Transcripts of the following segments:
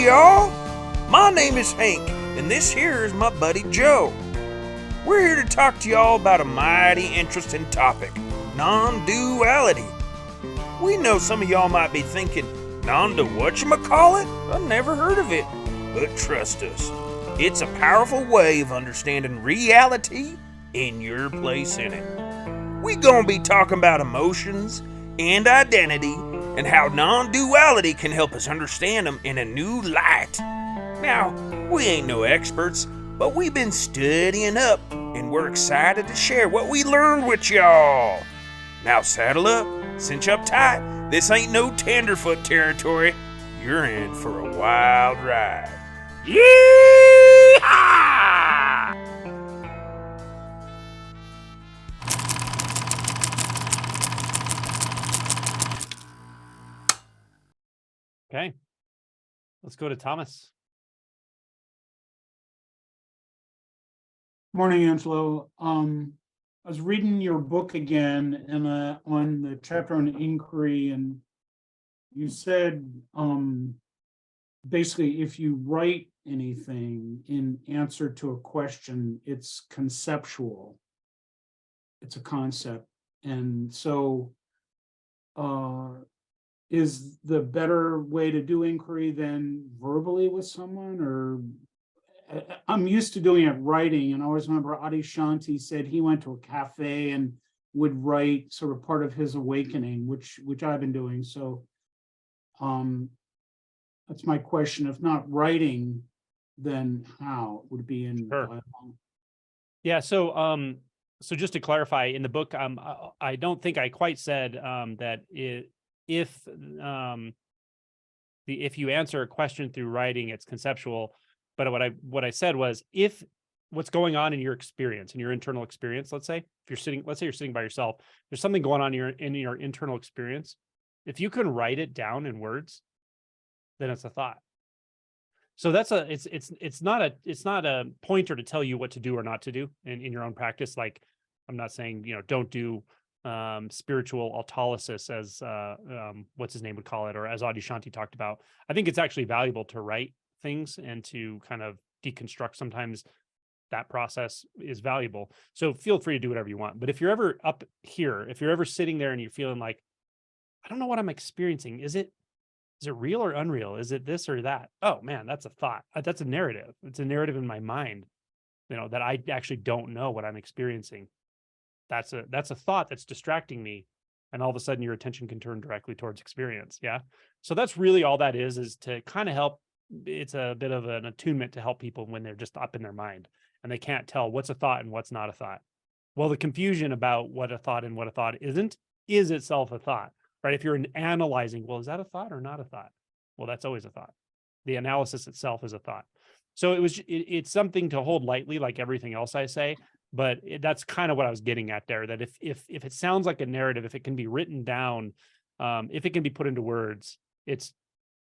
y'all. My name is Hank, and this here is my buddy Joe. We're here to talk to y'all about a mighty interesting topic, non-duality. We know some of y'all might be thinking, non-whatchamacallit? I've never heard of it. But trust us, it's a powerful way of understanding reality and your place in it. We gonna be talking about emotions and identity and how non-duality can help us understand them in a new light. Now, we ain't no experts, but we've been studying up and we're excited to share what we learned with y'all. Now saddle up, cinch up tight. This ain't no tenderfoot territory. You're in for a wild ride. Yee-haw! Okay, let's go to Thomas. Morning, Angelo. I was reading your book again and on the Chaperone Inquiry, and you said basically if you write anything in answer to a question, it's conceptual. It's a concept. And so is the better way to do inquiry than verbally with someone? Or I'm used to doing it writing, and I always remember Adi Shanti said he went to a cafe and would write sort of part of his awakening, which I've been doing. So that's my question. If not writing, then how would it be in Sure. dialogue? Yeah, so just to clarify, in the book, I don't think I quite said that if you answer a question through writing, it's conceptual. But what I said was, if what's going on in your experience, in your internal experience, let's say you're sitting by yourself, there's something going on in your internal experience. If you can write it down in words, then it's a thought. So it's not a pointer to tell you what to do or not to do in your own practice. Like, I'm not saying, don't do spiritual autolysis, as what's his name would call it, or as Adi Shanti talked about. I think it's actually valuable to write things and to kind of deconstruct. Sometimes that process is valuable. So feel free to do whatever you want. But if you're ever up here, if you're ever sitting there and you're feeling like, I don't know what I'm experiencing. Is it real or unreal? Is it this or that? Oh man, that's a thought. That's a narrative. It's a narrative in my mind, that I actually don't know what I'm experiencing. That's a thought that's distracting me. And all of a sudden your attention can turn directly towards experience. Yeah. So that's really all that is to kind of help. It's a bit of an attunement to help people when they're just up in their mind and they can't tell what's a thought and what's not a thought. Well, the confusion about what a thought and what a thought isn't is itself a thought, right? If you're analyzing, well, is that a thought or not a thought? Well, that's always a thought. The analysis itself is a thought. So it's something to hold lightly, like everything else I say, but that's kind of what I was getting at there, that if it sounds like a narrative, if it can be written down, if it can be put into words, it's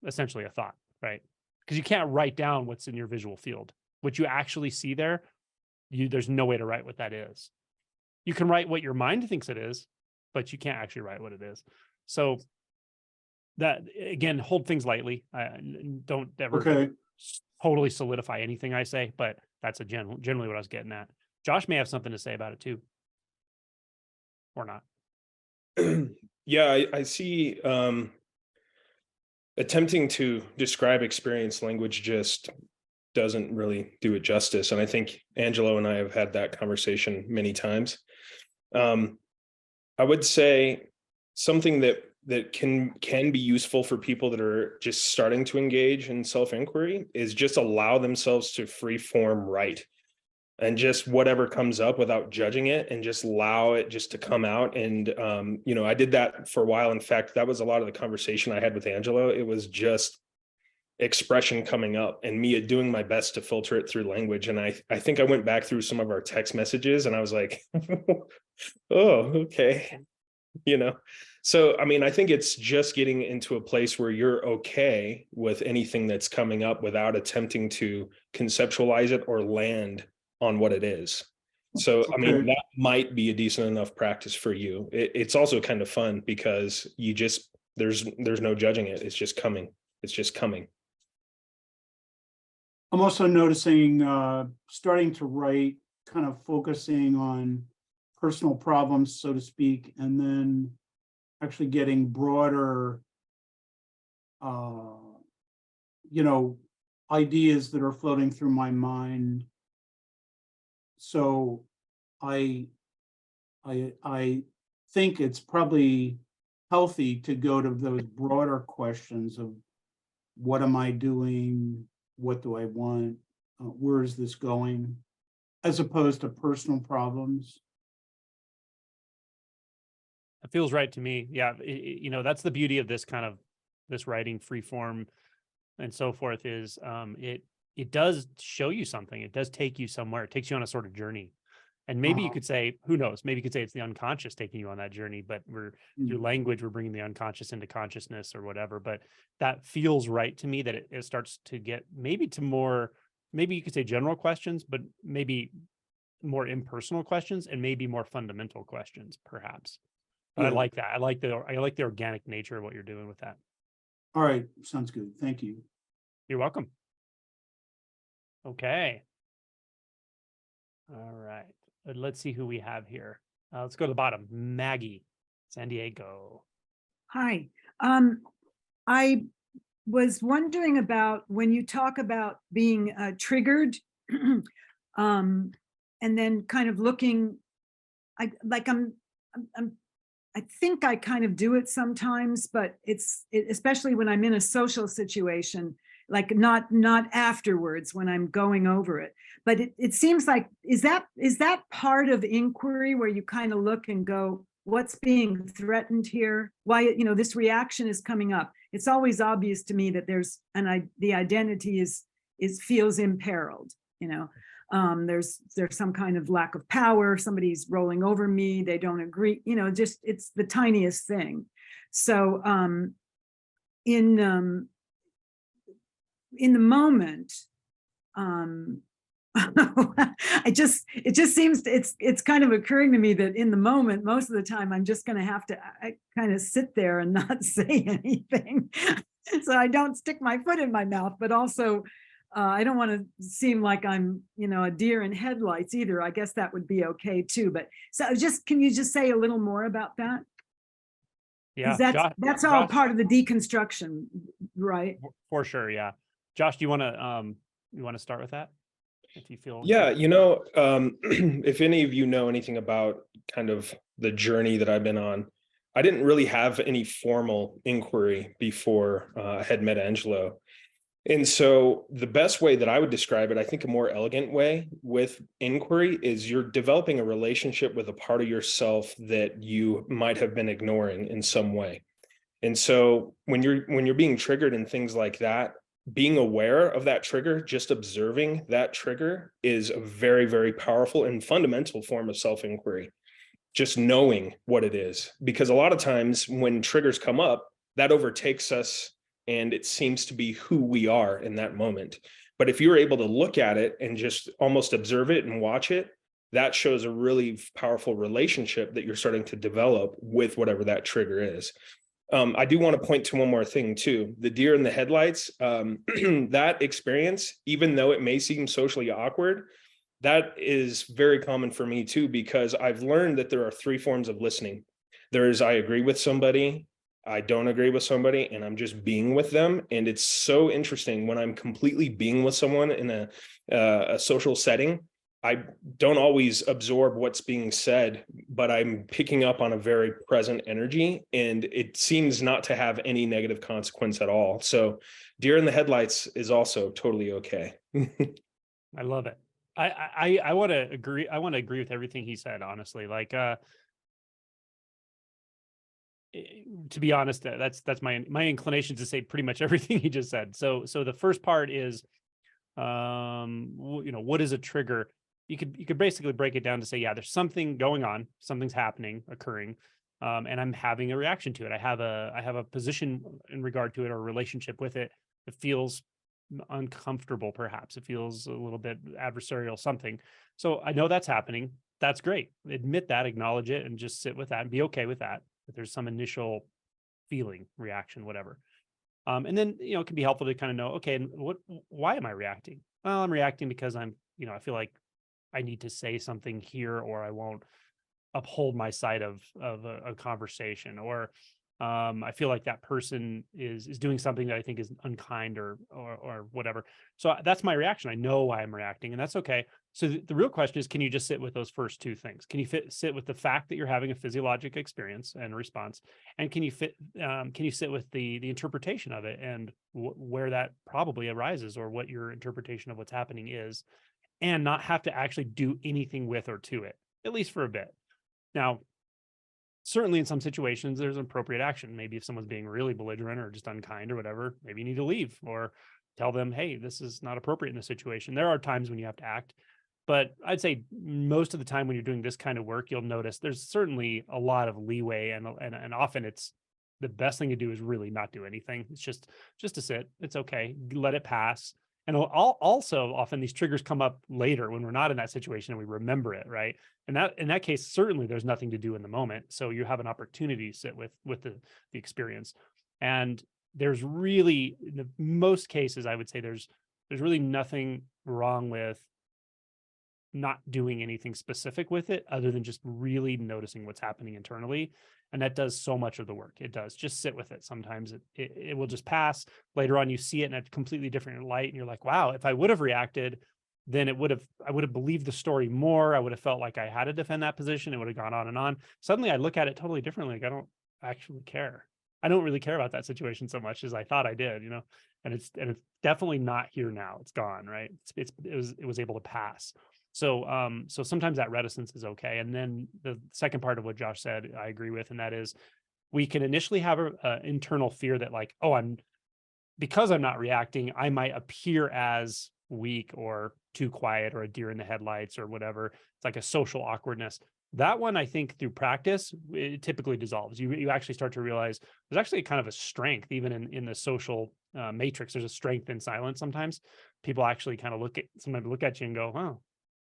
essentially a thought, right? Because you can't write down what's in your visual field. What you actually see there, there's no way to write what that is. You can write what your mind thinks it is, but you can't actually write what it is. So that, again, hold things lightly. Don't ever totally solidify anything I say, but that's generally what I was getting at. Josh may have something to say about it too, or not. Yeah, I see. Attempting to describe experience, language just doesn't really do it justice. And I think Angelo and I have had that conversation many times. I would say something that can be useful for people that are just starting to engage in self-inquiry is just allow themselves to free form write. And just whatever comes up without judging it, and just allow it just to come out. And, I did that for a while. In fact, that was a lot of the conversation I had with Angelo. It was just expression coming up and me doing my best to filter it through language. And I think I went back through some of our text messages and I was like, oh, okay. So, I think it's just getting into a place where you're okay with anything that's coming up without attempting to conceptualize it or land on what it is. So, that might be a decent enough practice for you. It's also kind of fun because there's no judging it. It's just coming. I'm also noticing, starting to write, kind of focusing on personal problems, so to speak, and then actually getting broader, ideas that are floating through my mind. So I think it's probably healthy to go to those broader questions of what am I doing? What do I want? Where is this going? As opposed to personal problems. It feels right to me. Yeah, that's the beauty of this kind of this writing free form and so forth is it does show you something. It does take you somewhere. It takes you on a sort of journey. And maybe you could say, who knows? Maybe you could say it's the unconscious taking you on that journey, but through language, we're bringing the unconscious into consciousness or whatever. But that feels right to me that it starts to get maybe to more, maybe you could say general questions, but maybe more impersonal questions and maybe more fundamental questions, perhaps. But Yeah. I like that. I like the organic nature of what you're doing with that. All right, sounds good. Thank you. You're welcome. Okay. All right. Let's see who we have here. Let's go to the bottom. Maggie, San Diego. Hi. I was wondering about when you talk about being triggered, and then kind of looking, I think I kind of do it sometimes, but especially when I'm in a social situation, like not afterwards when I'm going over it. But it seems like, is that part of inquiry where you kind of look and go, what's being threatened here? Why, this reaction is coming up. It's always obvious to me that there's the identity feels imperiled, there's some kind of lack of power. Somebody's rolling over me. They don't agree, just it's the tiniest thing. So in the moment, it just seems it's kind of occurring to me that in the moment, most of the time, I'm just going to have to kind of sit there and not say anything, so I don't stick my foot in my mouth. But also, I don't want to seem like I'm, a deer in headlights either. I guess that would be okay too. But so can you just say a little more about that? Yeah, that's all Josh, part of the deconstruction, right? For sure. Yeah. Josh, do you want to start with that? If you feel. Yeah, if any of you know anything about kind of the journey that I've been on, I didn't really have any formal inquiry before I had met Angelo. And so the best way that I would describe it, I think a more elegant way with inquiry is you're developing a relationship with a part of yourself that you might have been ignoring in some way. And so when you're being triggered and things like that, being aware of that trigger, just observing that trigger is a very, very powerful and fundamental form of self-inquiry. Just knowing what it is, because a lot of times when triggers come up, that overtakes us and it seems to be who we are in that moment. But if you're able to look at it and just almost observe it and watch it, that shows a really powerful relationship that you're starting to develop with whatever that trigger is. I do want to point to one more thing too. The deer in the headlights, that experience, even though it may seem socially awkward, that is very common for me too, because I've learned that there are three forms of listening. There's I agree with somebody, I don't agree with somebody, and I'm just being with them. And it's so interesting when I'm completely being with someone in a social setting. I don't always absorb what's being said, but I'm picking up on a very present energy, and it seems not to have any negative consequence at all. So deer in the headlights is also totally okay. I love it. I want to agree. I want to agree with everything he said, honestly. Like, to be honest, that's my inclination to say pretty much everything he just said. So the first part is, what is a trigger? You could basically break it down to say, yeah, there's something going on, something's happening, occurring, and I'm having a reaction to it. I have a position in regard to it or a relationship with it. It feels uncomfortable, perhaps. It feels a little bit adversarial, something. So I know that's happening. That's great. Admit that, acknowledge it, and just sit with that and be okay with that. That there's some initial feeling, reaction, whatever. And then, it can be helpful to kind of know, okay, why am I reacting? well, I'm reacting because I feel like I need to say something here, or I won't uphold my side of a conversation, or I feel like that person is doing something that I think is unkind or whatever. So that's my reaction. I know why I'm reacting, and that's okay. So the real question is, can you just sit with those first two things? Can you sit with the fact that you're having a physiologic experience and response, and can you sit with the interpretation of it and where that probably arises, or what your interpretation of what's happening is, and not have to actually do anything with or to it, at least for a bit. Now, certainly in some situations, there's appropriate action. Maybe if someone's being really belligerent or just unkind or whatever, maybe you need to leave or tell them, hey, this is not appropriate in this situation. There are times when you have to act, but I'd say most of the time when you're doing this kind of work, you'll notice there's certainly a lot of leeway, and often it's the best thing to do is really not do anything. It's just to sit. It's okay. Let it pass. And also often these triggers come up later when we're not in that situation and we remember it, right? And that in that case, certainly there's nothing to do in the moment. So you have an opportunity to sit with the experience. And there's really, in most cases, I would say there's really nothing wrong with not doing anything specific with it other than just really noticing what's happening internally. And that does so much of the work. It does. Just sit with it. Sometimes it will just pass. Later on, you see it in a completely different light, and you're like, wow, if I would have reacted, then I would have believed the story more. I would have felt like I had to defend that position. It would have gone on and on. Suddenly I look at it totally differently. Like, I don't actually care. I don't really care about that situation so much as I thought I did, and it's definitely not here now. It's gone, right? It was able to pass. So sometimes that reticence is okay. And then the second part of what Josh said, I agree with, and that is we can initially have an internal fear that like, oh, because I'm not reacting, I might appear as weak or too quiet or a deer in the headlights or whatever. It's like a social awkwardness. That one, I think through practice, it typically dissolves. You actually start to realize there's actually kind of a strength, even in the social matrix. There's a strength in silence. Sometimes people actually kind of look at you and go, oh,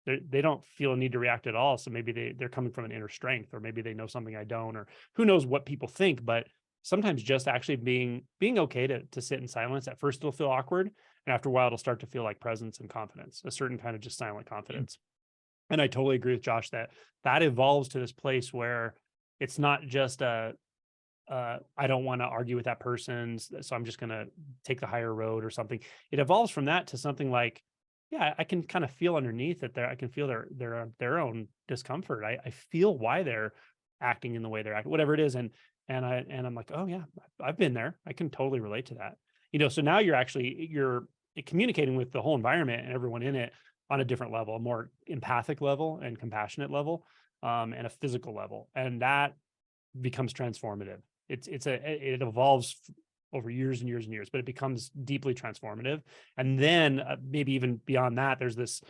they don't feel a need to react at all. So maybe they're coming from an inner strength, or maybe they know something I don't, or who knows what people think. But sometimes just actually being okay to sit in silence. At first it'll feel awkward, and after a while it'll start to feel like presence and confidence, a certain kind of just silent confidence. And I totally agree with Josh that evolves to this place where it's not just I don't want to argue with that person, so I'm just going to take the higher road or something. It evolves from that to something like, yeah, I can kind of feel underneath it there. I can feel their own discomfort. I feel why they're acting in the way they're acting, whatever it is. And I'm like, oh yeah, I've been there. I can totally relate to that. So now you're communicating with the whole environment and everyone in it on a different level, a more empathic level and compassionate level, and a physical level. And that becomes transformative. It evolves over years and years and years, but it becomes deeply transformative. And then maybe even beyond that, there's this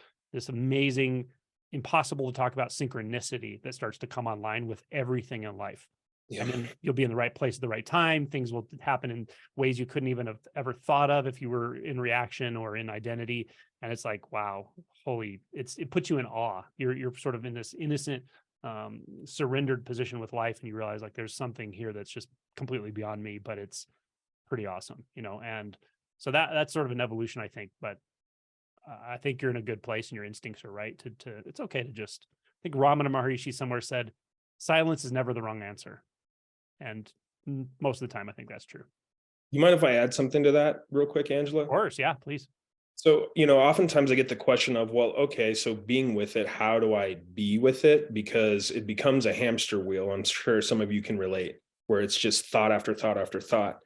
amazing, impossible to talk about synchronicity that starts to come online with everything in life. Yeah. And then you'll be in the right place at the right time. Things will happen in ways you couldn't even have ever thought of if you were in reaction or in identity. And it's like, wow, it puts you in awe. You're sort of in this innocent, surrendered position with life, and you realize like there's something here that's just completely beyond me, but it's pretty awesome, and so that's sort of an evolution, I think. But I think you're in a good place and your instincts are right to it's okay to just, I think Ramana Maharishi somewhere said, silence is never the wrong answer. And most of the time, I think that's true. You mind if I add something to that real quick, Angelo? Of course, yeah, please. So, oftentimes I get the question of, well, okay, so being with it, how do I be with it? Because it becomes a hamster wheel. I'm sure some of you can relate, where it's just thought after thought after thought.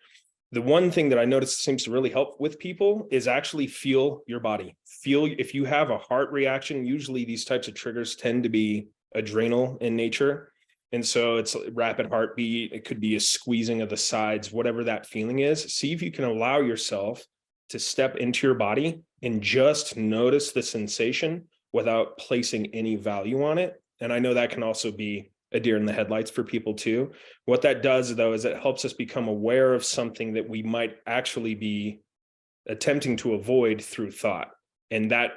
The one thing that I noticed seems to really help with people is actually feel your body. Feel if you have a heart reaction. Usually these types of triggers tend to be adrenal in nature. And so it's rapid heartbeat. It could be a squeezing of the sides, whatever that feeling is. See if you can allow yourself to step into your body and just notice the sensation without placing any value on it. And I know that can also be a deer in the headlights for people too. What that does, though, is it helps us become aware of something that we might actually be attempting to avoid through thought. And that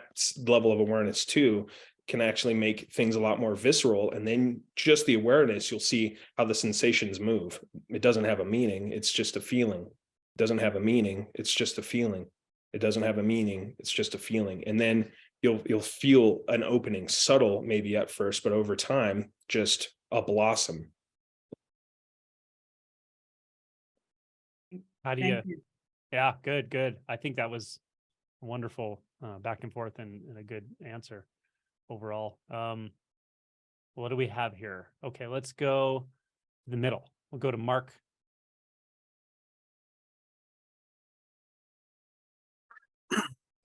level of awareness too can actually make things a lot more visceral. And then just the awareness, you'll see how the sensations move. It doesn't have a meaning. It's just a feeling. It doesn't have a meaning. It's just a feeling. It doesn't have a meaning. It's just a feeling. And then you'll feel an opening, subtle maybe at first, but over time, just a blossom. How do you, Thank you. yeah, good. I think that was a wonderful back and forth and a good answer overall. What do we have here? Okay, let's go to the middle. We'll go to Mark.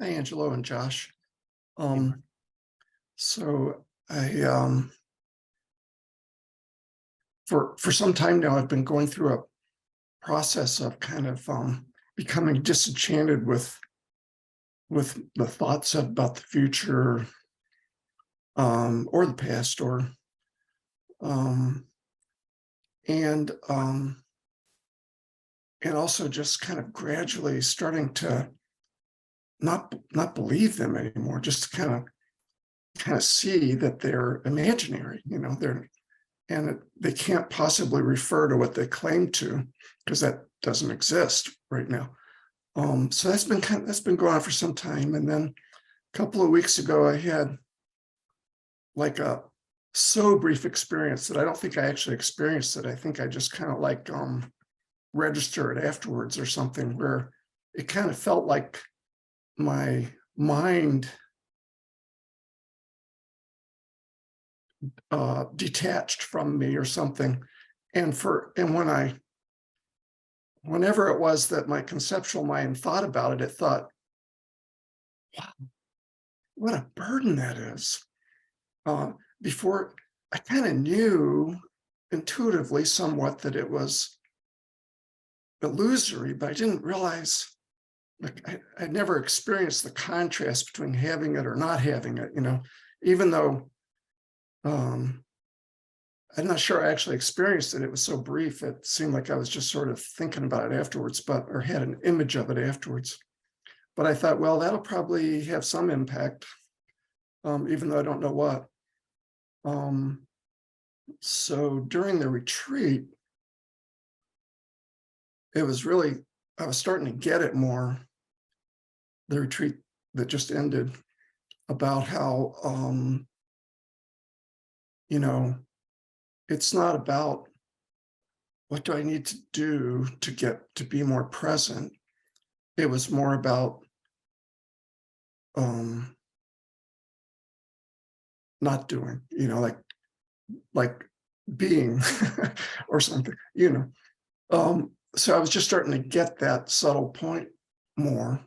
Hi, Angelo and Josh. So I for some time now, I've been going through a process of kind of becoming disenchanted with the thoughts about the future or the past, or and also just kind of gradually starting to not believe them anymore, just to kind of see that they're imaginary, they can't possibly refer to what they claim to, because that doesn't exist right now. So that's been going on for some time. And then a couple of weeks ago, I had like a so brief experience that I don't think I actually experienced it. I think I just kind of like registered afterwards or something, where it kind of felt like my mind detached from me or something. And whenever it was that my conceptual mind thought about it, it thought, wow, what a burden that is. Before, I kind of knew intuitively somewhat that it was illusory, but I didn't realize, like, I never experienced the contrast between having it or not having it, even though I'm not sure I actually experienced it. It was so brief. It seemed like I was just sort of thinking about it afterwards, or had an image of it afterwards. But I thought, well, that'll probably have some impact, even though I don't know what. So during the retreat, I was starting to get it more, the retreat that just ended, about how, it's not about what do I need to do to get to be more present. It was more about not doing, like being or something, so I was just starting to get that subtle point more.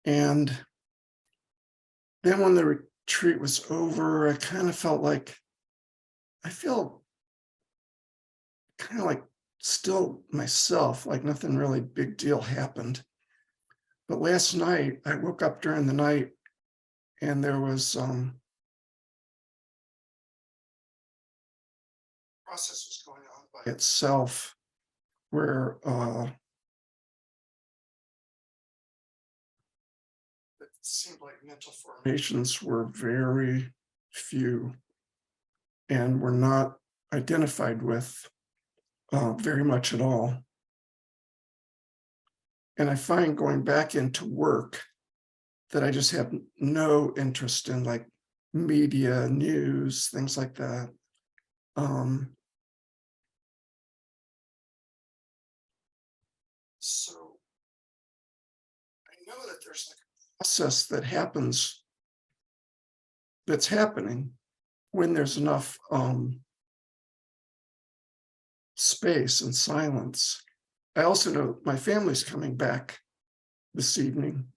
And then when the retreat was over, I kind of felt like, I feel kind of like still myself, like nothing really big deal happened. But last night, I woke up during the night and there was process was going on by itself, where it seemed like mental formations were very few and were not identified with very much at all. And I find going back into work that I just have no interest in, like media, news, things like that. So I know that there's like a process that's happening when there's enough space and silence. I also know my family's coming back this evening,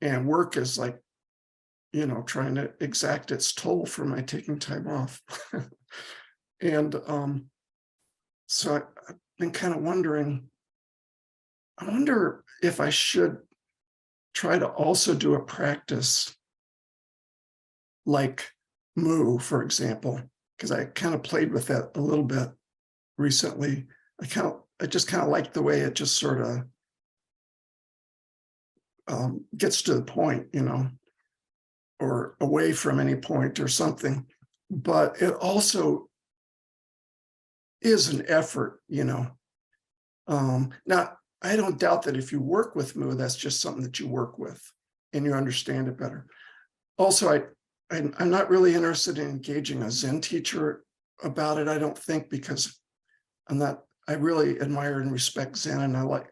and work is like, trying to exact its toll for my taking time off. And so I've been kind of wondering, I wonder if I should try to also do a practice like Mu, for example, because I kind of played with that a little bit recently. I just kind of like the way it just sort of gets to the point, or away from any point or something. But it also is an effort, not I don't doubt that if you work with Mu, that's just something that you work with and you understand it better. Also, I'm not really interested in engaging a Zen teacher about it, I don't think, because I really admire and respect Zen, and I like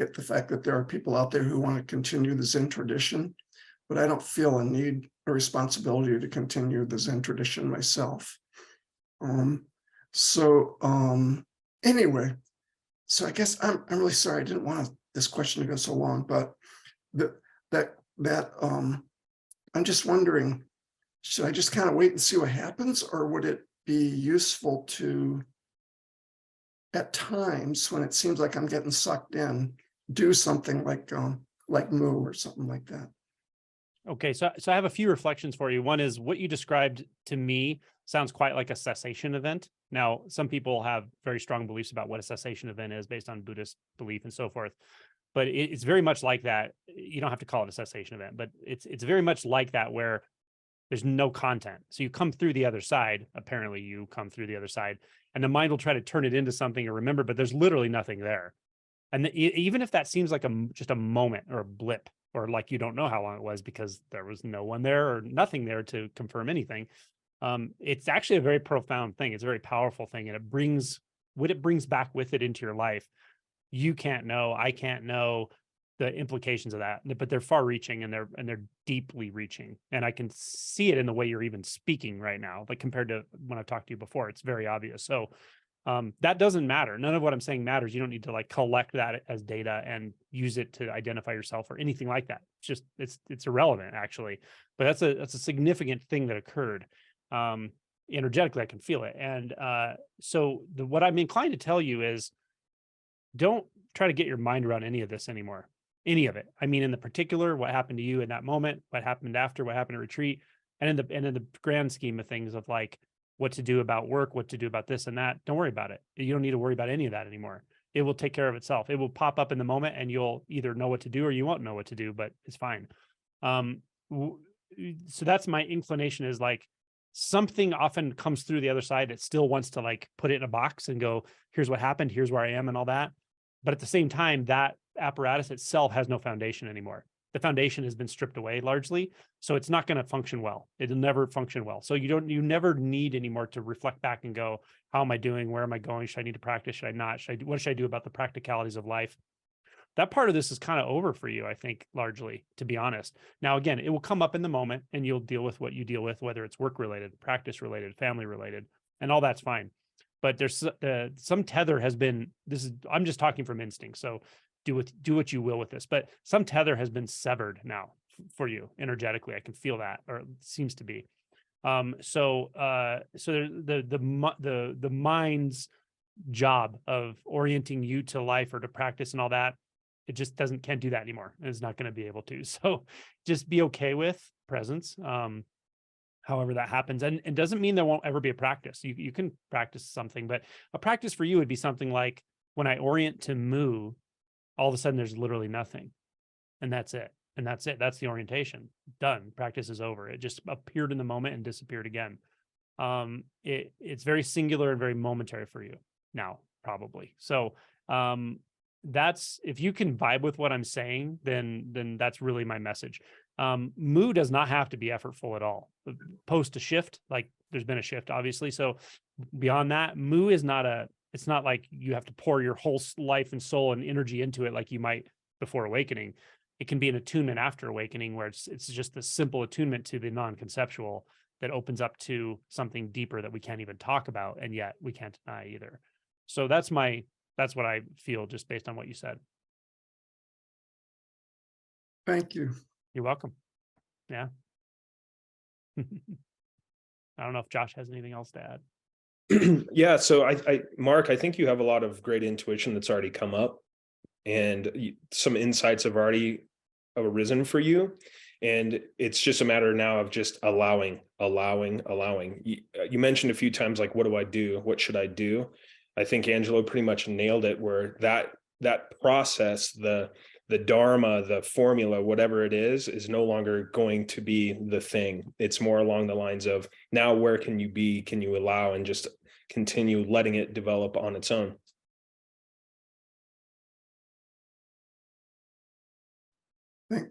it, the fact that there are people out there who want to continue the Zen tradition, but I don't feel a need or responsibility to continue the Zen tradition myself. Anyway, so I guess I'm really sorry. I didn't want this question to go so long, but I'm just wondering, should I just kind of wait and see what happens, or would it be useful to, at times when it seems like I'm getting sucked in, do something like Mu or something like that? Okay, so I have a few reflections for you. One is what you described to me sounds quite like a cessation event. Now, some people have very strong beliefs about what a cessation event is based on Buddhist belief and so forth, but it's very much like that. You don't have to call it a cessation event, but it's very much like that, where there's no content. So you come through the other side. Apparently you come through the other side, and the mind will try to turn it into something or remember, but there's literally nothing there. And even if that seems like just a moment or a blip, or like you don't know how long it was because there was no one there or nothing there to confirm anything, it's actually a very profound thing. It's a very powerful thing, and it brings what it brings back with it into your life. You can't know, I can't know the implications of that, but they're far reaching, and they're deeply reaching. And I can see it in the way you're even speaking right now, like compared to when I've talked to you before, it's very obvious. So that doesn't matter. None of what I'm saying matters. You don't need to like collect that as data and use it to identify yourself or anything like that. It's just, it's irrelevant actually, but that's a significant thing that occurred. Energetically, I can feel it. And so what I'm inclined to tell you is, don't try to get your mind around any of this anymore. Any of it. I mean, in the particular, what happened to you in that moment, what happened after, what happened at retreat, and in the grand scheme of things of like what to do about work, what to do about this and that, don't worry about it. You don't need to worry about any of that anymore. It will take care of itself. It will pop up in the moment, and you'll either know what to do or you won't know what to do, but it's fine. So that's my inclination, is like something often comes through the other side that still wants to like put it in a box and go, here's what happened, here's where I am and all that. But at the same time, that apparatus itself has no foundation anymore. The foundation has been stripped away largely, so it's not going to function well. It'll never function well. So you never need anymore to reflect back and go, how am I doing? Where am I going? Should I need to practice? Should I not? What should I do about the practicalities of life? That part of this is kind of over for you, I think, largely, to be honest. Now, again, it will come up in the moment, and you'll deal with what you deal with, whether it's work related, practice related, family related, and all that's fine. But there's some tether has been, I'm just talking from instinct, so do what you will with this, but some tether has been severed now for you energetically. I can feel that, or it seems to be. So the mind's job of orienting you to life or to practice and all that, it just can't do that anymore. It's not going to be able to. So just be okay with presence. However that happens, and it doesn't mean there won't ever be a practice. You can practice something, but a practice for you would be something like, when I orient to Mu, all of a sudden there's literally nothing, and that's it. And that's it. That's the orientation. Done. Practice is over. It just appeared in the moment and disappeared again. It's very singular and very momentary for you now, probably. So that's, if you can vibe with what I'm saying, then that's really my message. Mu does not have to be effortful at all. Post a shift, like there's been a shift, obviously. So beyond that, Mu is it's not like you have to pour your whole life and soul and energy into it like you might before awakening. It can be an attunement after awakening, where it's just the simple attunement to the non-conceptual that opens up to something deeper that we can't even talk about, and yet we can't deny either. So that's what I feel, just based on what you said. Thank you. You're welcome. Yeah. I don't know if Josh has anything else to add. Yeah, so Mark, I think you have a lot of great intuition that's already come up, and some insights have already arisen for you, and it's just a matter now of just allowing. You mentioned a few times, like, what do I do? What should I do? I think Angelo pretty much nailed it, where that process, the dharma, the formula, whatever it is no longer going to be the thing. It's more along the lines of, now where can you be? Can you allow and just continue letting it develop on its own?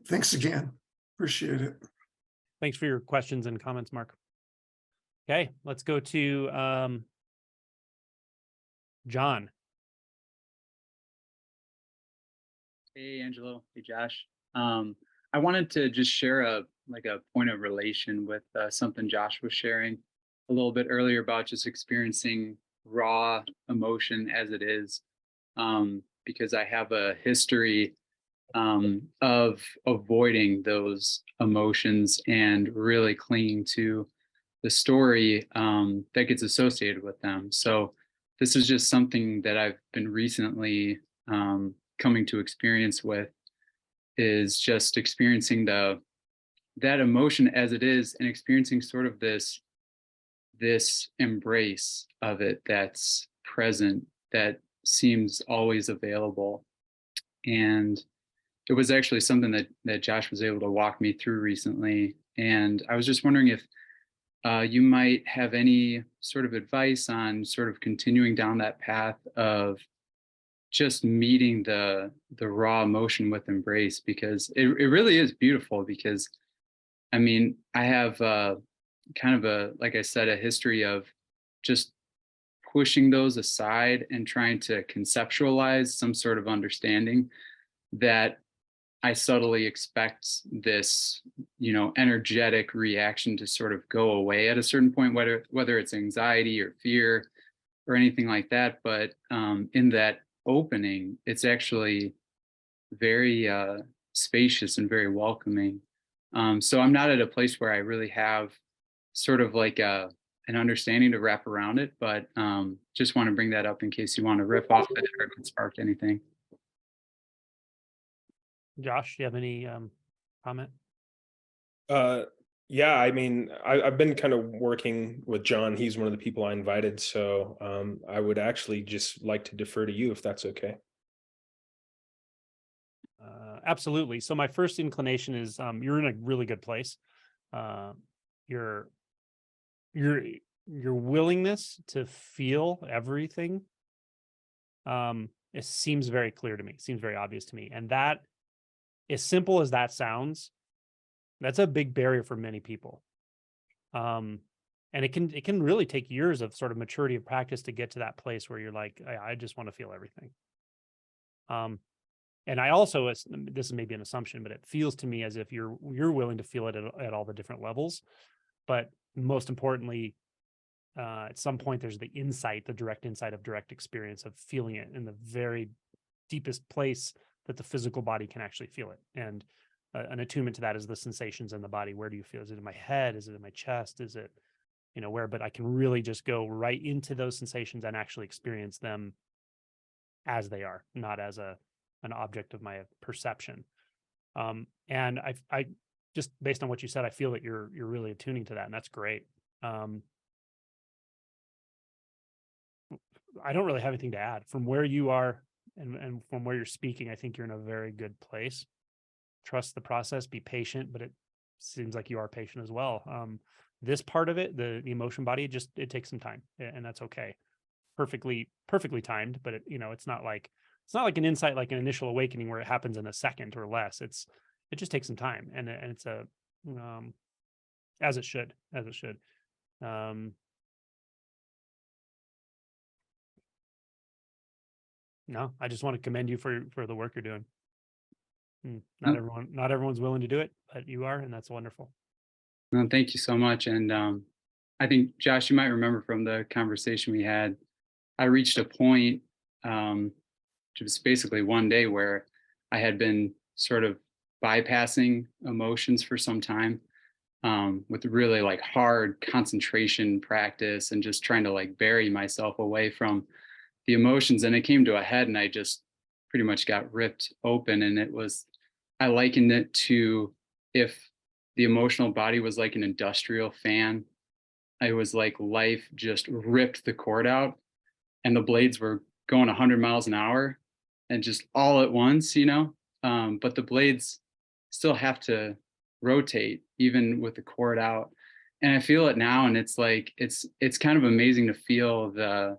Thanks again. Appreciate it. Thanks for your questions and comments, Mark. Okay, let's go to John. Hey, Angelo. Hey, Josh. I wanted to just share a point of relation with something Josh was sharing a little bit earlier about just experiencing raw emotion as it is, because I have a history of avoiding those emotions and really clinging to the story that gets associated with them. So this is just something that I've been recently coming to experience with, is just experiencing that emotion as it is, and experiencing sort of this embrace of it that's present, that seems always available. And it was actually something that Josh was able to walk me through recently. And I was just wondering if you might have any sort of advice on sort of continuing down that path of just meeting the raw emotion with embrace, because it really is beautiful. Because I mean, I have kind of like I said, a history of just pushing those aside and trying to conceptualize some sort of understanding that I subtly expect this, energetic reaction to sort of go away at a certain point, whether it's anxiety or fear or anything like that. But in that opening, it's actually very spacious and very welcoming. So I'm not at a place where I really have sort of like an understanding to wrap around it, but just want to bring that up in case you want to riff off it or if it sparked anything. Josh, do you have any comment? Yeah, I mean, I've been kind of working with John. He's one of the people I invited. So I would actually just like to defer to you if that's okay. Absolutely. So my first inclination is you're in a really good place. Your willingness to feel everything it seems very clear to me, seems very obvious to me. And that, as simple as that sounds, that's a big barrier for many people. And it can really take years of sort of maturity of practice to get to that place where you're like, I just want to feel everything. And I also, this is maybe an assumption, but it feels to me as if you're willing to feel it at all the different levels. But most importantly, at some point, there's the insight, the direct insight of direct experience of feeling it in the very deepest place that the physical body can actually feel it. And an attunement to that is the sensations in the body. Where do you feel? Is it in my head? Is it in my chest? Is it, where? But I can really just go right into those sensations and actually experience them as they are, not as an object of my perception. And I just based on what you said, I feel that you're really attuning to that, and that's great. I don't really have anything to add from where you are and from where you're speaking. I think you're in a very good place. Trust the process, be patient, but it seems like you are patient as well. This part of it, the emotion body, it takes some time, and that's okay. Perfectly timed, but it's not like an insight, like an initial awakening where it happens in a second or less. It just takes some time, and it's as it should. No, I just want to commend you for the work you're doing. Not everyone's willing to do it, but you are, and that's wonderful. Well, thank you so much. And I think, Josh, you might remember from the conversation we had, I reached a point, which was basically one day, where I had been sort of bypassing emotions for some time, with really like hard concentration practice and just trying to like bury myself away from the emotions. And it came to a head, and I just pretty much got ripped open. And I likened it to if the emotional body was like an industrial fan. I was like life just ripped the cord out, and the blades were going 100 miles an hour and just all at once, but the blades still have to rotate even with the cord out. And I feel it now, and it's like it's kind of amazing to feel the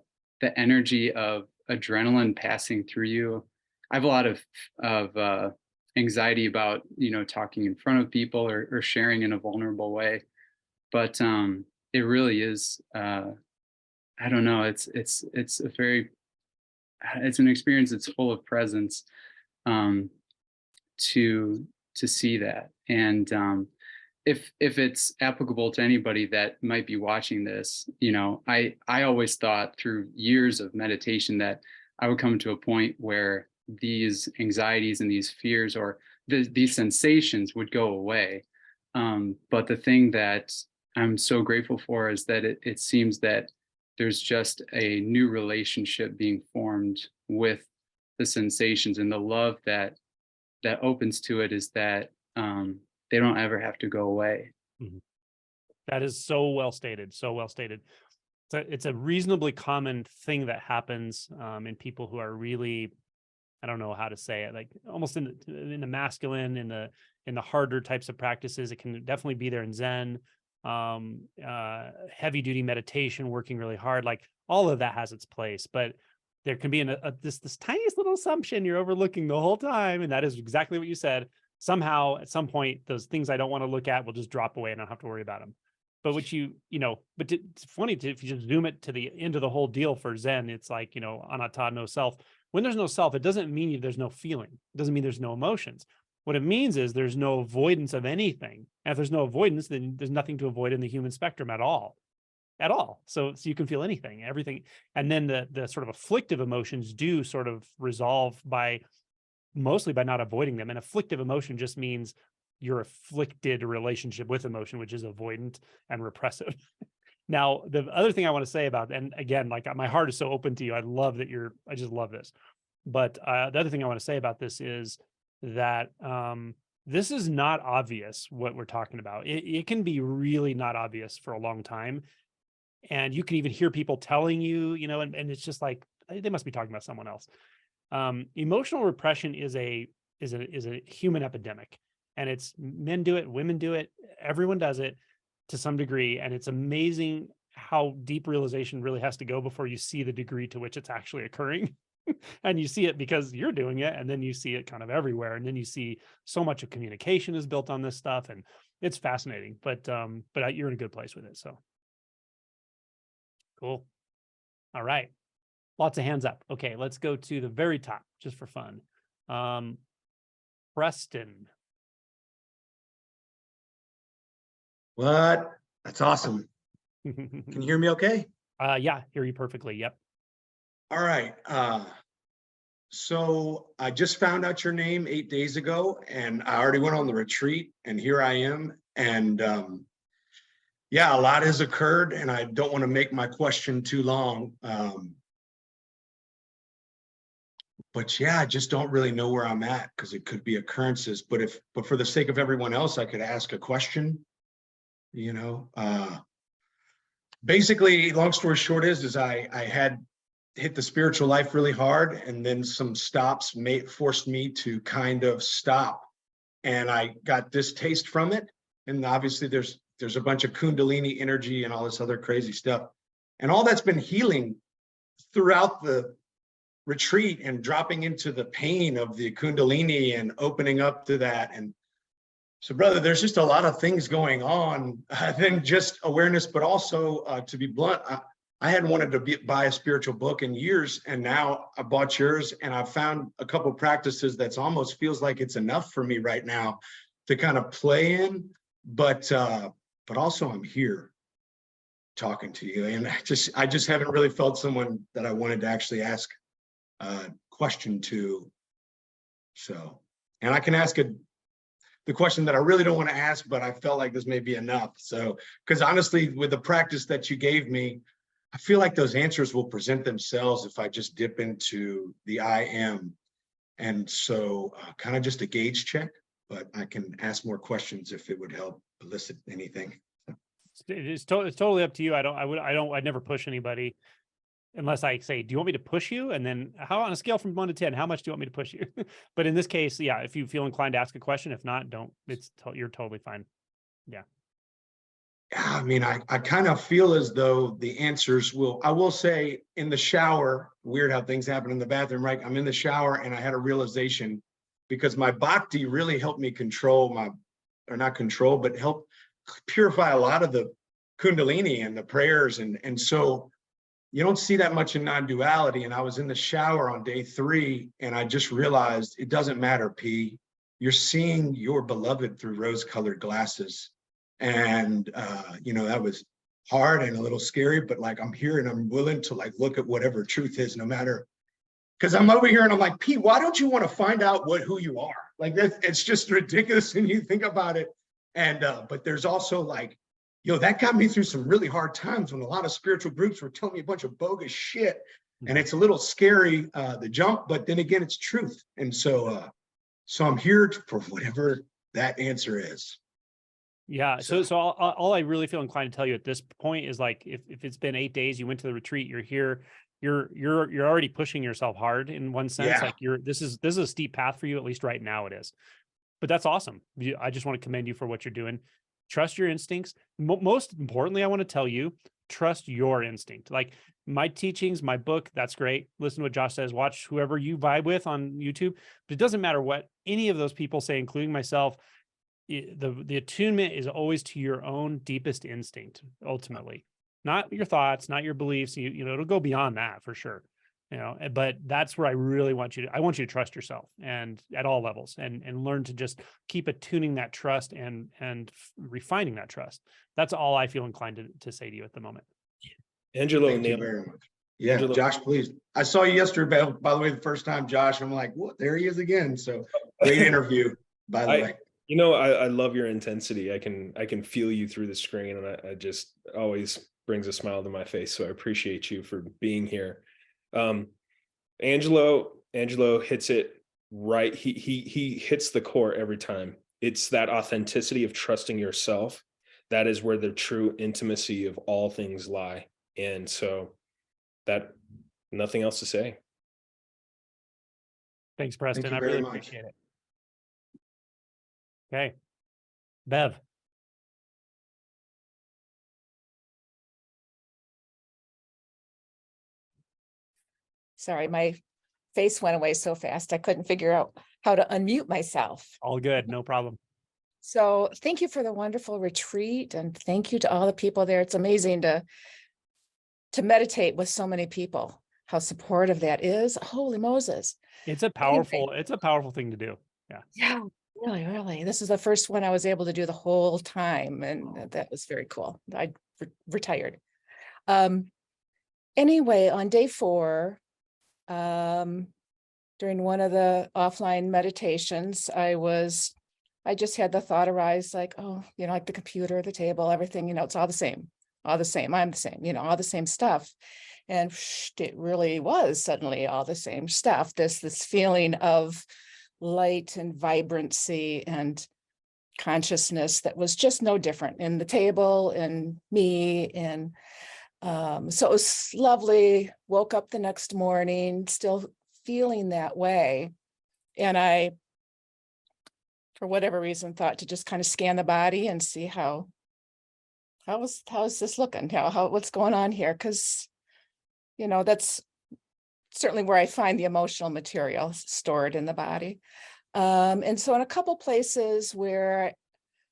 energy of adrenaline passing through you. I have a lot of anxiety about, talking in front of people or sharing in a vulnerable way. But it really is, I don't know, it's an experience that's full of presence, to see that. And if it's applicable to anybody that might be watching this, I always thought through years of meditation that I would come to a point where these anxieties and these fears or these sensations would go away. But the thing that I'm so grateful for is that it seems that there's just a new relationship being formed with the sensations, and the love that opens to it is that they don't ever have to go away. That is so well stated. So well stated. It's a reasonably common thing that happens in people who are really, I don't know how to say it, like almost in the masculine, in the harder types of practices. It can definitely be there in Zen, heavy duty meditation, working really hard. Like all of that has its place, but there can be this tiniest little assumption you're overlooking the whole time, and that is exactly what you said. Somehow, at some point, those things I don't want to look at will just drop away, and I don't have to worry about them. But what but it's funny if you just zoom it to the end of the whole deal for Zen, it's like, anatta, no self. When there's no self, it doesn't mean there's no feeling. It doesn't mean there's no emotions. What it means is there's no avoidance of anything. And if there's no avoidance, then there's nothing to avoid in the human spectrum at all. So you can feel anything, everything. And then the sort of afflictive emotions do sort of resolve mostly by not avoiding them. And afflictive emotion just means your afflicted relationship with emotion, which is avoidant and repressive. Now, the other thing I want to say about, and again, like my heart is so open to you. I just love this. But the other thing I want to say about this is that this is not obvious what we're talking about. It can be really not obvious for a long time. And you can even hear people telling you, and it's just like, they must be talking about someone else. Emotional repression is a human epidemic, and it's men do it, women do it, everyone does it to some degree. And it's amazing how deep realization really has to go before you see the degree to which it's actually occurring. And you see it because you're doing it, and then you see it kind of everywhere. And then you see so much of communication is built on this stuff, and it's fascinating, but you're in a good place with it. So cool. All right. Lots of hands up. Okay, let's go to the very top just for fun. Preston. What? That's awesome. Can you hear me okay? Yeah, hear you perfectly. Yep. All right. So I just found out your name 8 days ago, and I already went on the retreat, and here I am. And yeah, a lot has occurred, and I don't want to make my question too long. But yeah, I just don't really know where I'm at, because it could be occurrences. But for the sake of everyone else, I could ask a question. Basically, long story short is I had hit the spiritual life really hard, and then some stops forced me to kind of stop, and I got distaste from it. And obviously there's a bunch of Kundalini energy and all this other crazy stuff, and all that's been healing throughout the retreat and dropping into the pain of the Kundalini and opening up to that. And so, brother, there's just a lot of things going on than just awareness, but also, to be blunt, I hadn't wanted to buy a spiritual book in years, and now I bought yours, and I've found a couple practices that's almost feels like it's enough for me right now to kind of play in, but also I'm here talking to you, and I just haven't really felt someone that I wanted to actually ask a question to. So, and I can ask the question that I really don't want to ask, but I felt like this may be enough. So, because honestly, with the practice that you gave me, I feel like those answers will present themselves if I just dip into the I am. And so kind of just a gauge check, but I can ask more questions if it would help elicit anything. It's totally up to you. I'd never push anybody unless I say, do you want me to push you? And then how, on a scale from 1 to 10, how much do you want me to push you? But in this case, yeah, if you feel inclined to ask a question, if not, don't, you're totally fine. Yeah. I mean, I kind of feel as though the answers I will say in the shower, weird how things happen in the bathroom, right? I'm in the shower and I had a realization because my bhakti really helped me control or not control, but help purify a lot of the kundalini and the prayers. And so you don't see that much in non-duality. And I was in the shower on day 3, and I just realized it doesn't matter, P. You're seeing your beloved through rose-colored glasses. And, that was hard and a little scary, but like, I'm here and I'm willing to like look at whatever truth is, no matter, because I'm over here and I'm like, P, why don't you want to find out who you are? Like, it's just ridiculous when you think about it. And, but there's also like, that got me through some really hard times when a lot of spiritual groups were telling me a bunch of bogus shit. And it's a little scary, the jump, but then again, it's truth. And so I'm here for whatever that answer is. Yeah. So all I really feel inclined to tell you at this point is like, if it's been 8 days, you went to the retreat, you're here, you're already pushing yourself hard in one sense. Yeah. Like this is a steep path for you, at least right now it is. But that's awesome. I just want to commend you for what you're doing. Trust your instincts. Most importantly, I want to tell you, trust your instinct. Like my teachings, my book, that's great. Listen to what Josh says, watch whoever you vibe with on YouTube, but it doesn't matter what any of those people say, including myself. The attunement is always to your own deepest instinct, ultimately, not your thoughts, not your beliefs. It'll go beyond that for sure. But that's where I really want you to trust yourself, and at all levels, and learn to just keep attuning that trust and refining that trust. That's all I feel inclined to say to you at the moment. Angelo, Thank you very much. Yeah, Angelo. Josh, please. I saw you yesterday, by the way, the first time, Josh. I'm like, what? There he is again. So great interview, by the way. I love your intensity. I can feel you through the screen, and I just always brings a smile to my face. So I appreciate you for being here. Angelo hits it right. He hits the core every time. It's that authenticity of trusting yourself. That is where the true intimacy of all things lie. And so that, nothing else to say. Thanks, Preston. Thank you I really much. appreciate it. Okay. Bev. Sorry, my face went away so fast. I couldn't figure out how to unmute myself. All good. No problem. So thank you for the wonderful retreat, and thank you to all the people there. It's amazing to meditate with so many people, how supportive that is. Holy Moses. It's a powerful thing to do. Yeah. Yeah, really. This is the first one I was able to do the whole time, and that was very cool. I retired. Anyway, on day 4, during one of the offline meditations, I just had the thought arise, like, oh, like the computer, the table, everything, it's all the same. I'm the same, all the same stuff. And it really was suddenly all the same stuff. This feeling of light and vibrancy and consciousness that was just no different in the table and me. And so it was lovely. Woke up the next morning, still feeling that way. And I, for whatever reason, thought to just kind of scan the body and see how is this looking? What's going on here? Because, that's certainly where I find the emotional material stored in the body. And so in a couple places where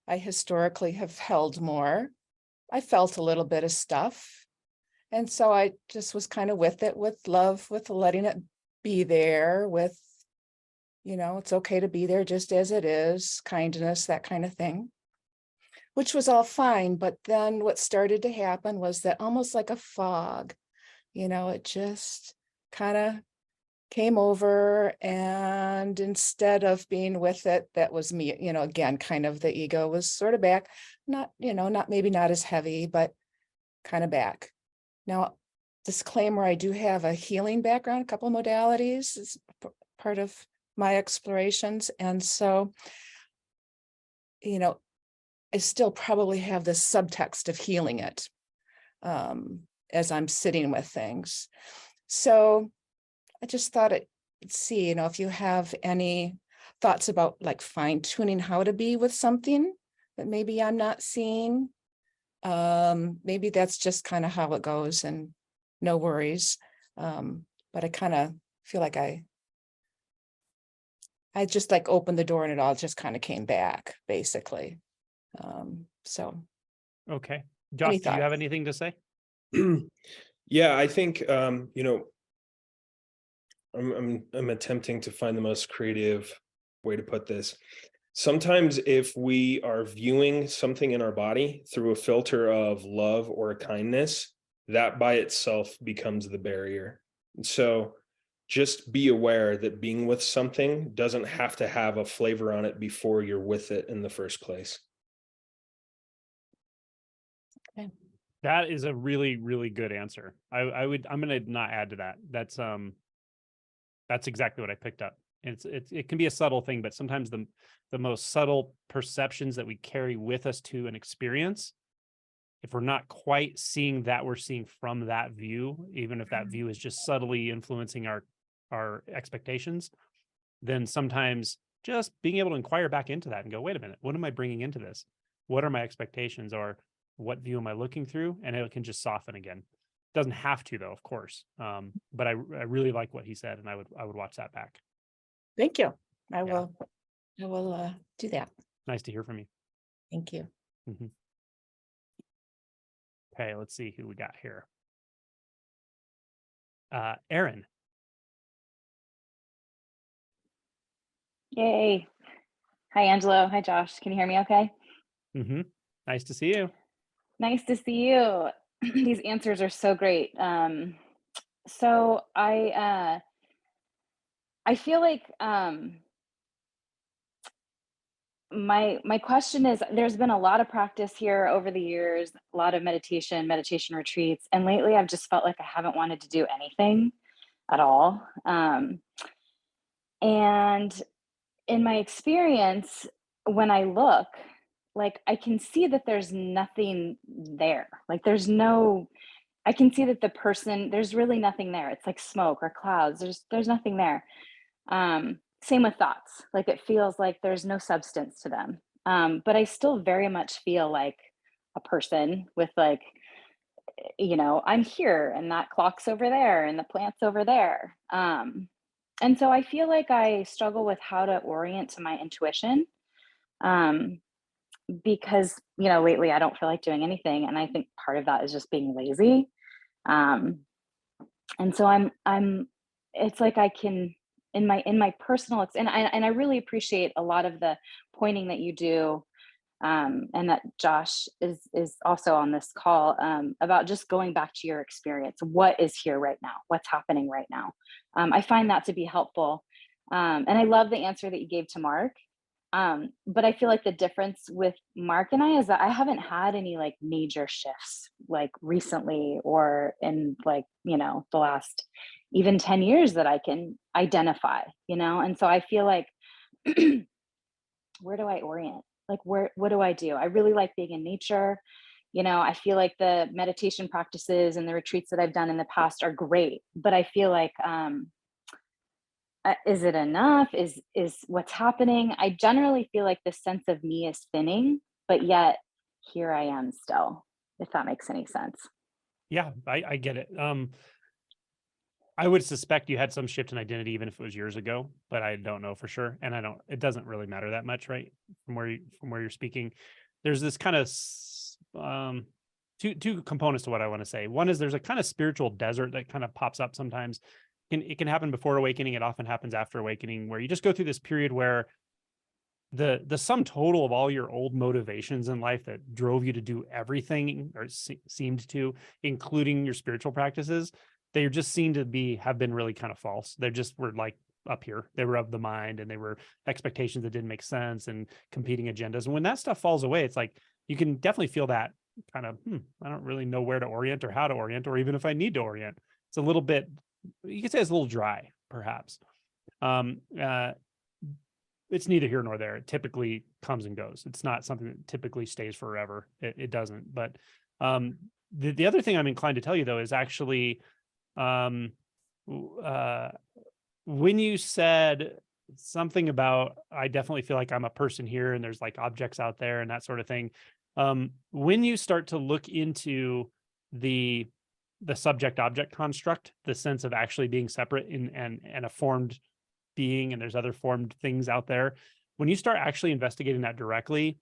I historically have held more, I felt a little bit of stuff. And so I just was kind of with it, with love, with letting it be there, with, it's okay to be there just as it is, kindness, that kind of thing, which was all fine. But then what started to happen was that almost like a fog, it just kind of came over, and instead of being with it, that was me, again, kind of the ego was sort of back, not as heavy, but kind of back. Now, disclaimer, I do have a healing background, a couple of modalities is part of my explorations. And so, I still probably have this subtext of healing it as I'm sitting with things. So I just thought see, if you have any thoughts about like fine tuning how to be with something that maybe I'm not seeing. Maybe that's just kind of how it goes, and no worries. But I kind of feel like I I just like opened the door and it all just kind of came back, basically. So Okay. Josh, Any do you have thoughts? anything to say? Yeah, I think I'm attempting to find the most creative way to put this. Sometimes if we are viewing something in our body through a filter of love or kindness, that by itself becomes the barrier. So just be aware that being with something doesn't have to have a flavor on it before you're with it in the first place. That is a really, really good answer. I'm going to not add to that. That's exactly what I picked up. It can be a subtle thing, but sometimes the most subtle perceptions that we carry with us to an experience, if we're not quite seeing that, we're seeing from that view, even if that view is just subtly influencing our expectations, then sometimes just being able to inquire back into that and go, wait a minute, what am I bringing into this? What are my expectations, or what view am I looking through? And it can just soften again. Doesn't have to, though, of course. But I really like what he said, and I would watch that back. thank you. I Yeah. will do that. Nice to hear from you. Thank you. Mhm. Okay, let's see who we got here. Aaron. Yay. Hi, Angelo. Hi, Josh. Can you hear me okay? Nice to see you. Nice to see you. These answers are so great. So I feel like my question is, there's been a lot of practice here over the years, a lot of meditation retreats, and lately I've just felt like I haven't wanted to do anything at all. And in my experience, when I look, like I can see that there's nothing there. Like I can see that the person, there's really nothing there. It's like smoke or clouds. There's nothing there. Same with thoughts. Like it feels like there's no substance to them. But I still very much feel like a person with like, I'm here and that clock's over there and the plant's over there. And so I feel like I struggle with how to orient to my intuition. Because, lately I don't feel like doing anything. And I think part of that is just being lazy. And so it's like I can, in my personal, and I really appreciate a lot of the pointing that you do. And that Josh is also on this call, about just going back to your experience. What is here right now? What's happening right now? I find that to be helpful. And I love the answer that you gave to Mark. But I feel like the difference with Mark and I is that I haven't had any like major shifts like recently or in like, the last even 10 years that I can identify, and so I feel like, where do I orient? Like, what do I do? I really like being in nature. I feel like the meditation practices and the retreats that I've done in the past are great, but I feel like, is it enough? Is what's happening? I generally feel like the sense of me is thinning, but yet here I am still, if that makes any sense. Yeah, I get it. I would suspect you had some shift in identity, even if it was years ago, but I don't know for sure. And it doesn't really matter that much, right? From where you're speaking, there's this kind of, two components to what I want to say. One is there's a kind of spiritual desert that kind of pops up sometimes. It can happen before awakening. It often happens after awakening, where you just go through this period where the sum total of all your old motivations in life that drove you to do everything, or seemed to, including your spiritual practices, they just seem to have been really kind of false. They just were like up here. They were of the mind, and they were expectations that didn't make sense and competing agendas. And when that stuff falls away, it's like you can definitely feel that kind of, I don't really know where to orient or how to orient, or even if I need to orient. It's a little bit, you could say it's a little dry, perhaps. It's neither here nor there. It typically comes and goes. It's not something that typically stays forever. It doesn't. But the other thing I'm inclined to tell you, though, is actually, when you said something about, I definitely feel like I'm a person here and there's like objects out there and that sort of thing. When you start to look into the subject object construct, the sense of actually being separate and a formed being and there's other formed things out there. When you start actually investigating that directly,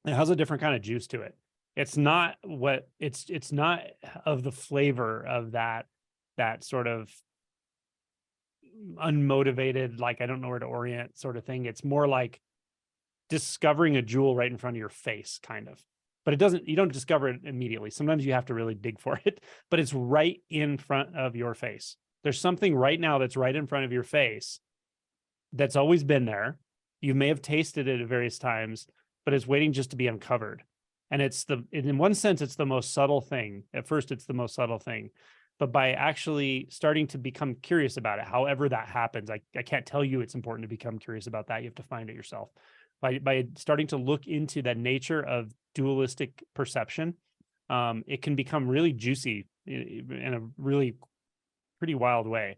it has a different kind of juice to it. It's not what it's not of the flavor of that sort of unmotivated, like I don't know where to orient sort of thing. It's more like discovering a jewel right in front of your face, kind of. But you don't discover it immediately. Sometimes you have to really dig for it, but it's right in front of your face. There's something right now that's right in front of your face that's always been there. You may have tasted it at various times, but it's waiting just to be uncovered. And in one sense, it's the most subtle thing. At first, it's the most subtle thing. But by actually starting to become curious about it, however that happens, I can't tell you it's important to become curious about that. You have to find it yourself. By starting to look into that nature of dualistic perception, it can become really juicy in a really pretty wild way.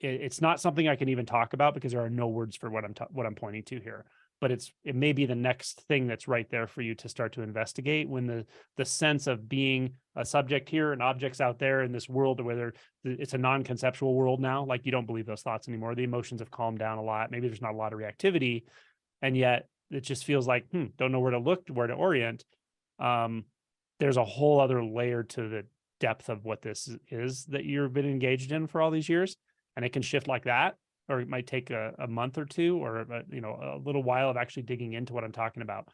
It's not something I can even talk about because there are no words for what I'm pointing to here. But it may be the next thing that's right there for you to start to investigate, when the sense of being a subject here and objects out there in this world, whether it's a non-conceptual world now, like you don't believe those thoughts anymore. The emotions have calmed down a lot. Maybe there's not a lot of reactivity, and yet it just feels like, don't know where to look, where to orient. There's a whole other layer to the depth of what this is that you've been engaged in for all these years, and it can shift like that. Or it might take a month or two, or a little while of actually digging into what I'm talking about.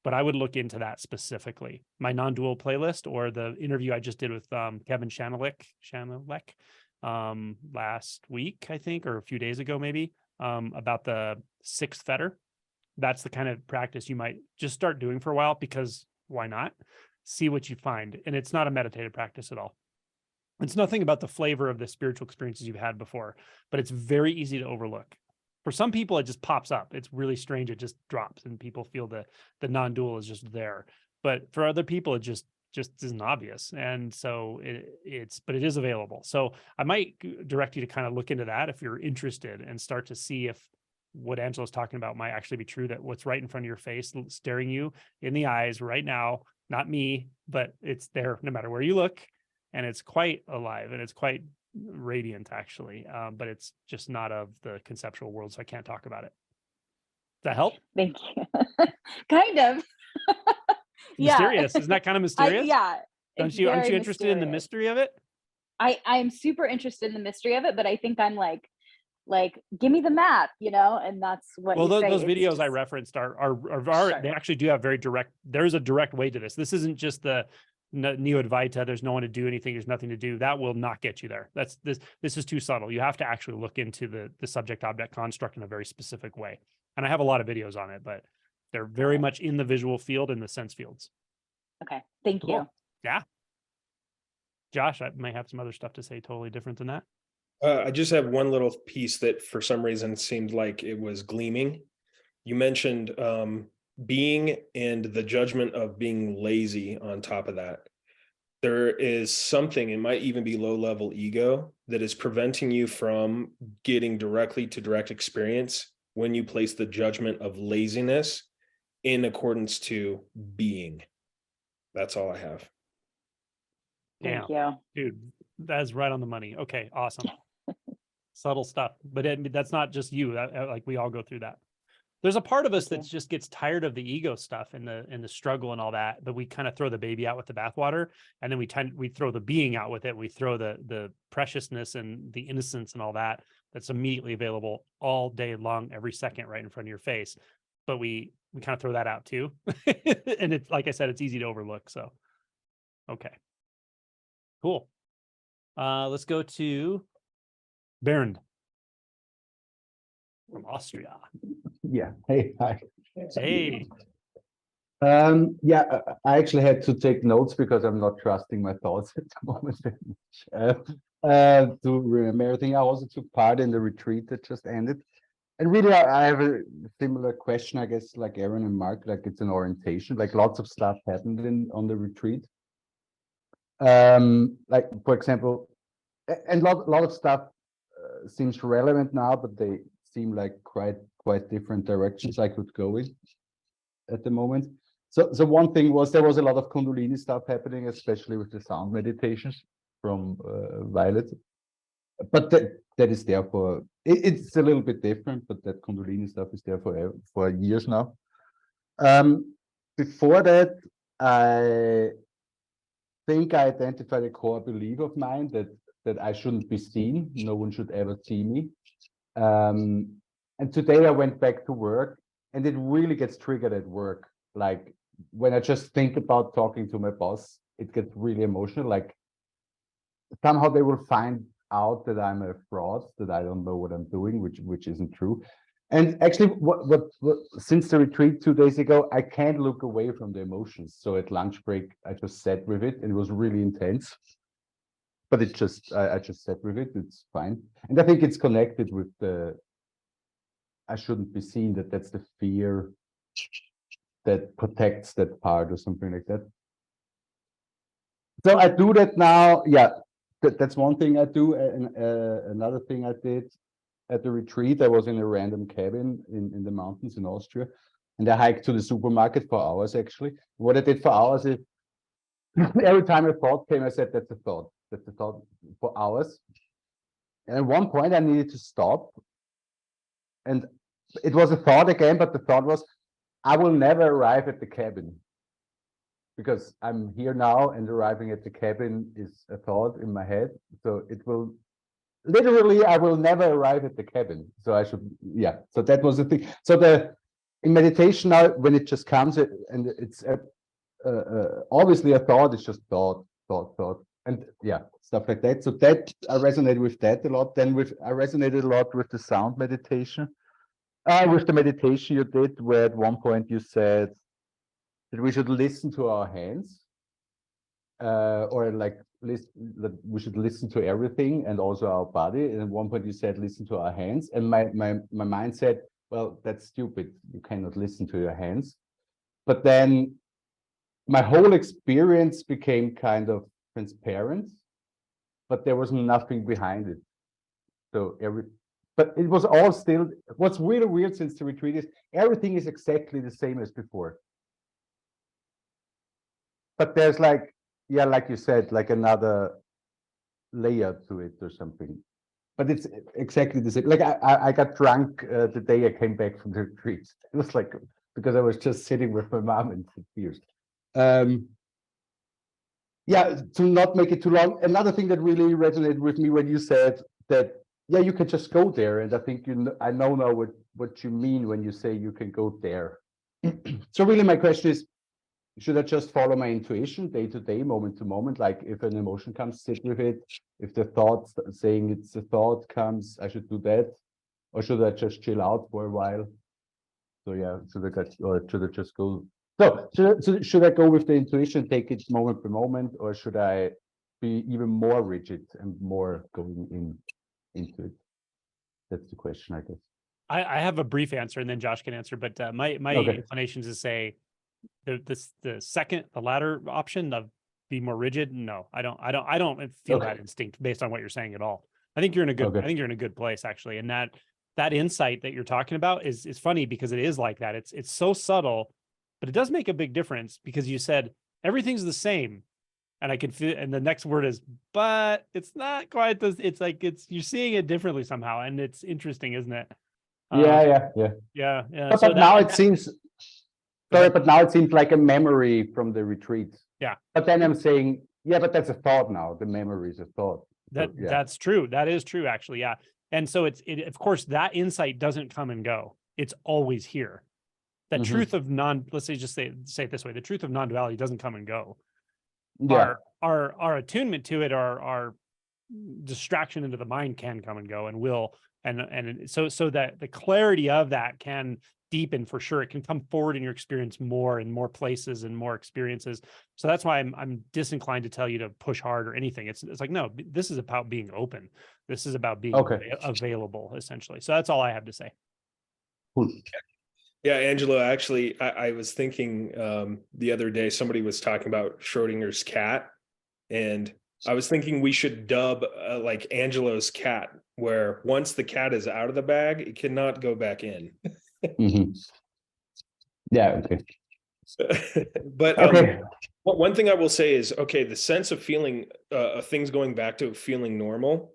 But I would look into that specifically. My non-dual playlist, or the interview I just did with Kevin Shanelek last week, I think, or a few days ago maybe, about the sixth fetter. That's the kind of practice you might just start doing for a while, because why not? See what you find. And it's not a meditative practice at all. It's nothing about the flavor of the spiritual experiences you've had before, but it's very easy to overlook. For some people, it just pops up. It's really strange. It just drops and people feel the non-dual is just there. But for other people, it just isn't obvious. And so but it is available. So I might direct you to kind of look into that if you're interested, and start to see if what Angelo's talking about might actually be true, that what's right in front of your face, staring you in the eyes right now, not me, but it's there no matter where you look. And it's quite alive and it's quite radiant, actually. But it's just not of the conceptual world, so I can't talk about it. Does that help? Thank you. Kind of. Mysterious. Isn't that kind of mysterious? Aren't you interested in the mystery of it? I'm super interested in the mystery of it, but I think I'm like, give me the map, and that's what. Well, those videos I referenced are Sure. They actually do have very direct. There's a direct way to this. This isn't just the Neo-Advaita. There's no one to do anything. There's nothing to do. That will not get you there. This is too subtle. You have to actually look into the subject-object construct in a very specific way. And I have a lot of videos on it, but they're very much in the visual field and the sense fields. Okay, thank you. Yeah. Josh, I may have some other stuff to say totally different than that. I just have one little piece that for some reason seemed like it was gleaming. You mentioned being and the judgment of being lazy on top of that. There is something, it might even be low-level ego, that is preventing you from getting directly to direct experience when you place the judgment of laziness in accordance to being. That's all I have. Thank you. Dude, that's right on the money. Okay, awesome. Subtle stuff, but that's not just you. Like we all go through that. There's a part of us that just gets tired of the ego stuff and the struggle and all that, but we kind of throw the baby out with the bathwater, and then we throw the being out with it. We throw the preciousness and the innocence and all that's immediately available all day long, every second, right in front of your face. But we kind of throw that out too. And it's, like I said, it's easy to overlook. So, okay, cool. Let's go to Bernd from Austria. Yeah. Hey, hi. Hey. Yeah, I actually had to take notes because I'm not trusting my thoughts at the moment very much. To remember everything, I also took part in the retreat that just ended. And really, I have a similar question, I guess, like Aaron and Mark, like it's an orientation, like lots of stuff happened on the retreat. Like, for example, and a lot of stuff seems relevant now, but they seem like quite different directions I could go in at the moment. So one thing was there was a lot of Kundalini stuff happening, especially with the sound meditations from Violet. But that is there for, it's a little bit different, but that Kundalini stuff is there for years now. Before that, I think I identified a core belief of mine that I shouldn't be seen. No one should ever see me. And today I went back to work, and it really gets triggered at work. Like when I just think about talking to my boss, it gets really emotional. Like somehow they will find out that I'm a fraud, that I don't know what I'm doing, which isn't true. And actually, what since the retreat 2 days ago, I can't look away from the emotions. So at lunch break, I just sat with it, and it was really intense. But it just, I just sat with it. It's fine, and I think it's connected with the I shouldn't be seen. That's the fear that protects that part or something like that. So I do that now. Yeah, that's one thing I do. And another thing I did at the retreat, I was in a random cabin in the mountains in Austria, and I hiked to the supermarket for hours. Actually, what I did for hours is every time a thought came, I said, "That's a thought. That's a thought," for hours. And at one point, I needed to stop. And it was a thought again, but the thought was, I will never arrive at the cabin because I'm here now, and arriving at the cabin is a thought in my head. So it will, literally, I will never arrive at the cabin. So I should, yeah. So that was the thing. So in meditation now, when it just comes, and it's obviously a thought, it's just thought. And yeah, stuff like that. So that I resonated with that a lot. Then I resonated a lot with the sound meditation. With the meditation you did, where at one point you said that we should listen to our hands, or like that we should listen to everything and also our body. And at one point you said listen to our hands, and my mind said, well, that's stupid. You cannot listen to your hands. But then my whole experience became kind of transparent, but there was nothing behind it. So but it was all still, what's really weird since the retreat is everything is exactly the same as before. But there's like, yeah, like you said, like another layer to it or something. But it's exactly the same. Like I got drunk the day I came back from the retreat. It was like, because I was just sitting with my mom in tears. Yeah, to not make it too long, another thing that really resonated with me when you said that, yeah, you can just go there. And I think I know now what you mean when you say you can go there. So really my question is, should I just follow my intuition day to day, moment to moment? Like if an emotion comes, sit with it. If the thought saying it's a thought comes, I should do that. Or should I just chill out for a while? So yeah, should I just go? So should I go with the intuition, take it moment by moment, or should I be even more rigid and more going into it? That's the question, I guess. I have a brief answer, and then Josh can answer. But my Okay. inclination is to say the latter option of be more rigid. No, I don't feel Okay. that instinct based on what you're saying at all. I think you're in a good. Okay. I think you're in a good place actually, and that insight that you're talking about is funny because it is like that. It's so subtle, but it does make a big difference because you said everything's the same, and I can feel. And the next word is, but it's not quite this. It's like you're seeing it differently somehow, and it's interesting, isn't it? Yeah. Yeah. But now it seems. Sorry, but now it seems like a memory from the retreat. Yeah. But then I'm saying, yeah, but that's a thought now. The memory is a thought. That's true. That is true, actually. Yeah. And so it of course that insight doesn't come and go. It's always here. The truth of let's say just say it this way. The truth of non-duality doesn't come and go. Yeah. Our attunement to it, our distraction into the mind can come and go and will. And so that the clarity of that can deepen for sure. It can come forward in your experience more in more places and more experiences. So that's why I'm disinclined to tell you to push hard or anything. It's like, no, this is about being open. This is about being available, essentially. So that's all I have to say. Cool. Yeah, Angelo, actually, I was thinking the other day, somebody was talking about Schrodinger's cat, and I was thinking we should dub like Angelo's cat, where once the cat is out of the bag, it cannot go back in. Yeah, okay. But one thing I will say is, okay, the sense of feeling things going back to feeling normal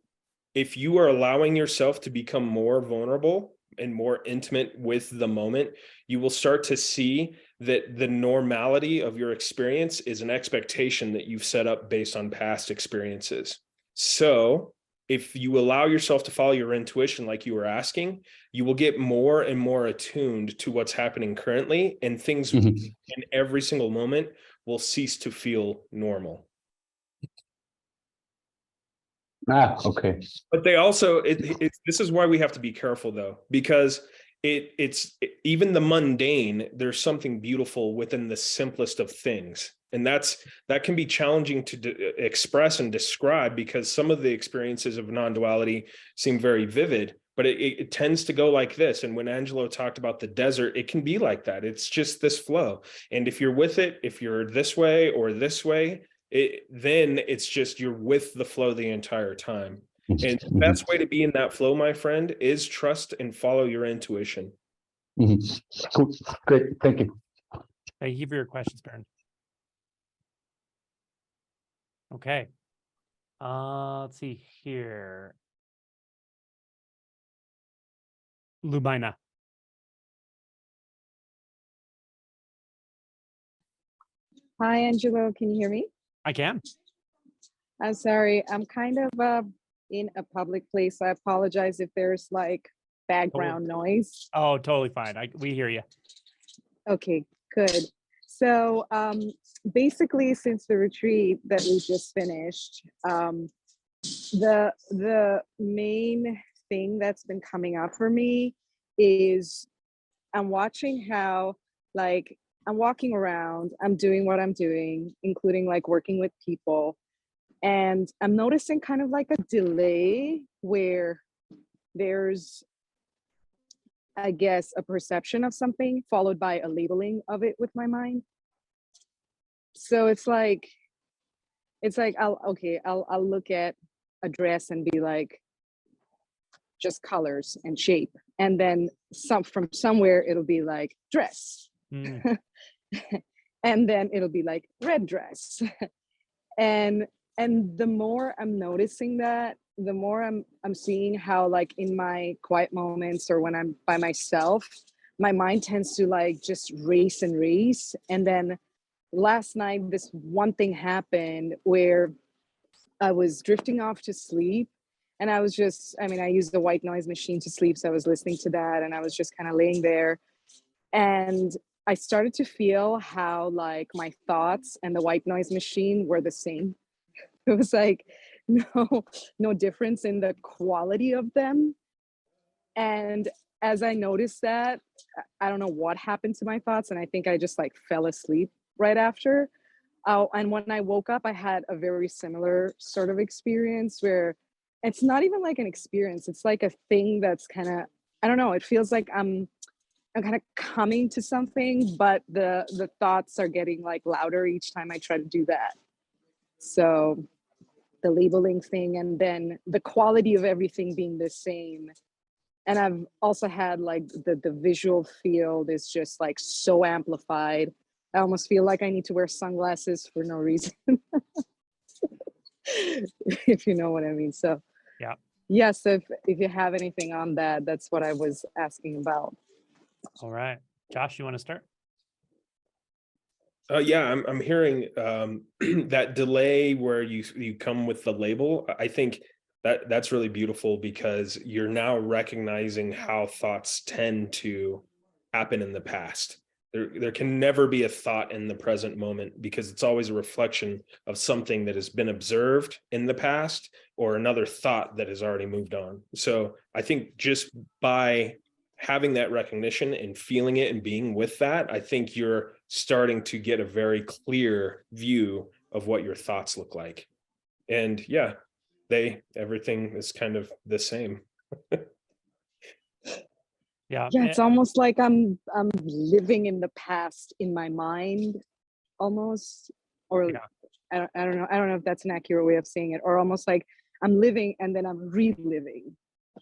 if you are allowing yourself to become more vulnerable and more intimate with the moment, you will start to see that the normality of your experience is an expectation that you've set up based on past experiences. So if you allow yourself to follow your intuition, like you were asking, you will get more and more attuned to what's happening currently, and things in every single moment will cease to feel normal. Okay. But they also, this is why we have to be careful, though, because even the mundane, there's something beautiful within the simplest of things. And that can be challenging to express and describe, because some of the experiences of non-duality seem very vivid, but it tends to go like this. And when Angelo talked about the desert, it can be like that. It's just this flow. And if you're with it, if you're this way or this way, then it's just you're with the flow the entire time. And the best way to be in that flow, my friend, is trust and follow your intuition. Cool. Great. Thank you. Thank you for your questions, Baron. Okay. Let's see here. Lumina. Hi, Angelo. Can you hear me? I can. I'm sorry. I'm kind of in a public place. I apologize if there's like background noise. Oh, totally fine. We hear you. Okay, good. So basically, since the retreat that we just finished, the main thing that's been coming up for me is I'm watching how, like, I'm walking around, I'm doing what I'm doing, including like working with people. And I'm noticing kind of like a delay where there's, I guess, a perception of something followed by a labeling of it with my mind. So it's like I'll look at a dress and be like, just colors and shape. And then from somewhere it'll be like dress. And then it'll be like red dress. And the more I'm noticing that, the more I'm seeing how, like, in my quiet moments or when I'm by myself, my mind tends to like just race and race. And then last night, this one thing happened where I was drifting off to sleep, and I was just, I used the white noise machine to sleep. So I was listening to that, and I was just kind of laying there. And I started to feel how like my thoughts and the white noise machine were the same. It was like no difference in the quality of them. And as I noticed that, I don't know what happened to my thoughts, and I think I just like fell asleep right after. And when I woke up, I had a very similar sort of experience where it's not even like an experience. It's like a thing that's kind of, I don't know, it feels like I'm kind of coming to something, but the thoughts are getting like louder each time I try to do that. So the labeling thing, and then the quality of everything being the same. And I've also had like the visual field is just like so amplified. I almost feel like I need to wear sunglasses for no reason. If you know what I mean. So yeah. Yes, if you have anything on that, that's what I was asking about. All right. Josh, you want to start? Yeah, I'm hearing that delay where you come with the label. I think that's really beautiful, because you're now recognizing how thoughts tend to happen in the past. There can never be a thought in the present moment, because it's always a reflection of something that has been observed in the past, or another thought that has already moved on. So I think just by having that recognition and feeling it and being with that, I think you're starting to get a very clear view of what your thoughts look like. And yeah, everything is kind of the same. Yeah, it's almost like I'm living in the past in my mind, almost. Or yeah. I don't know if that's an accurate way of saying it, or almost like I'm living and then I'm reliving.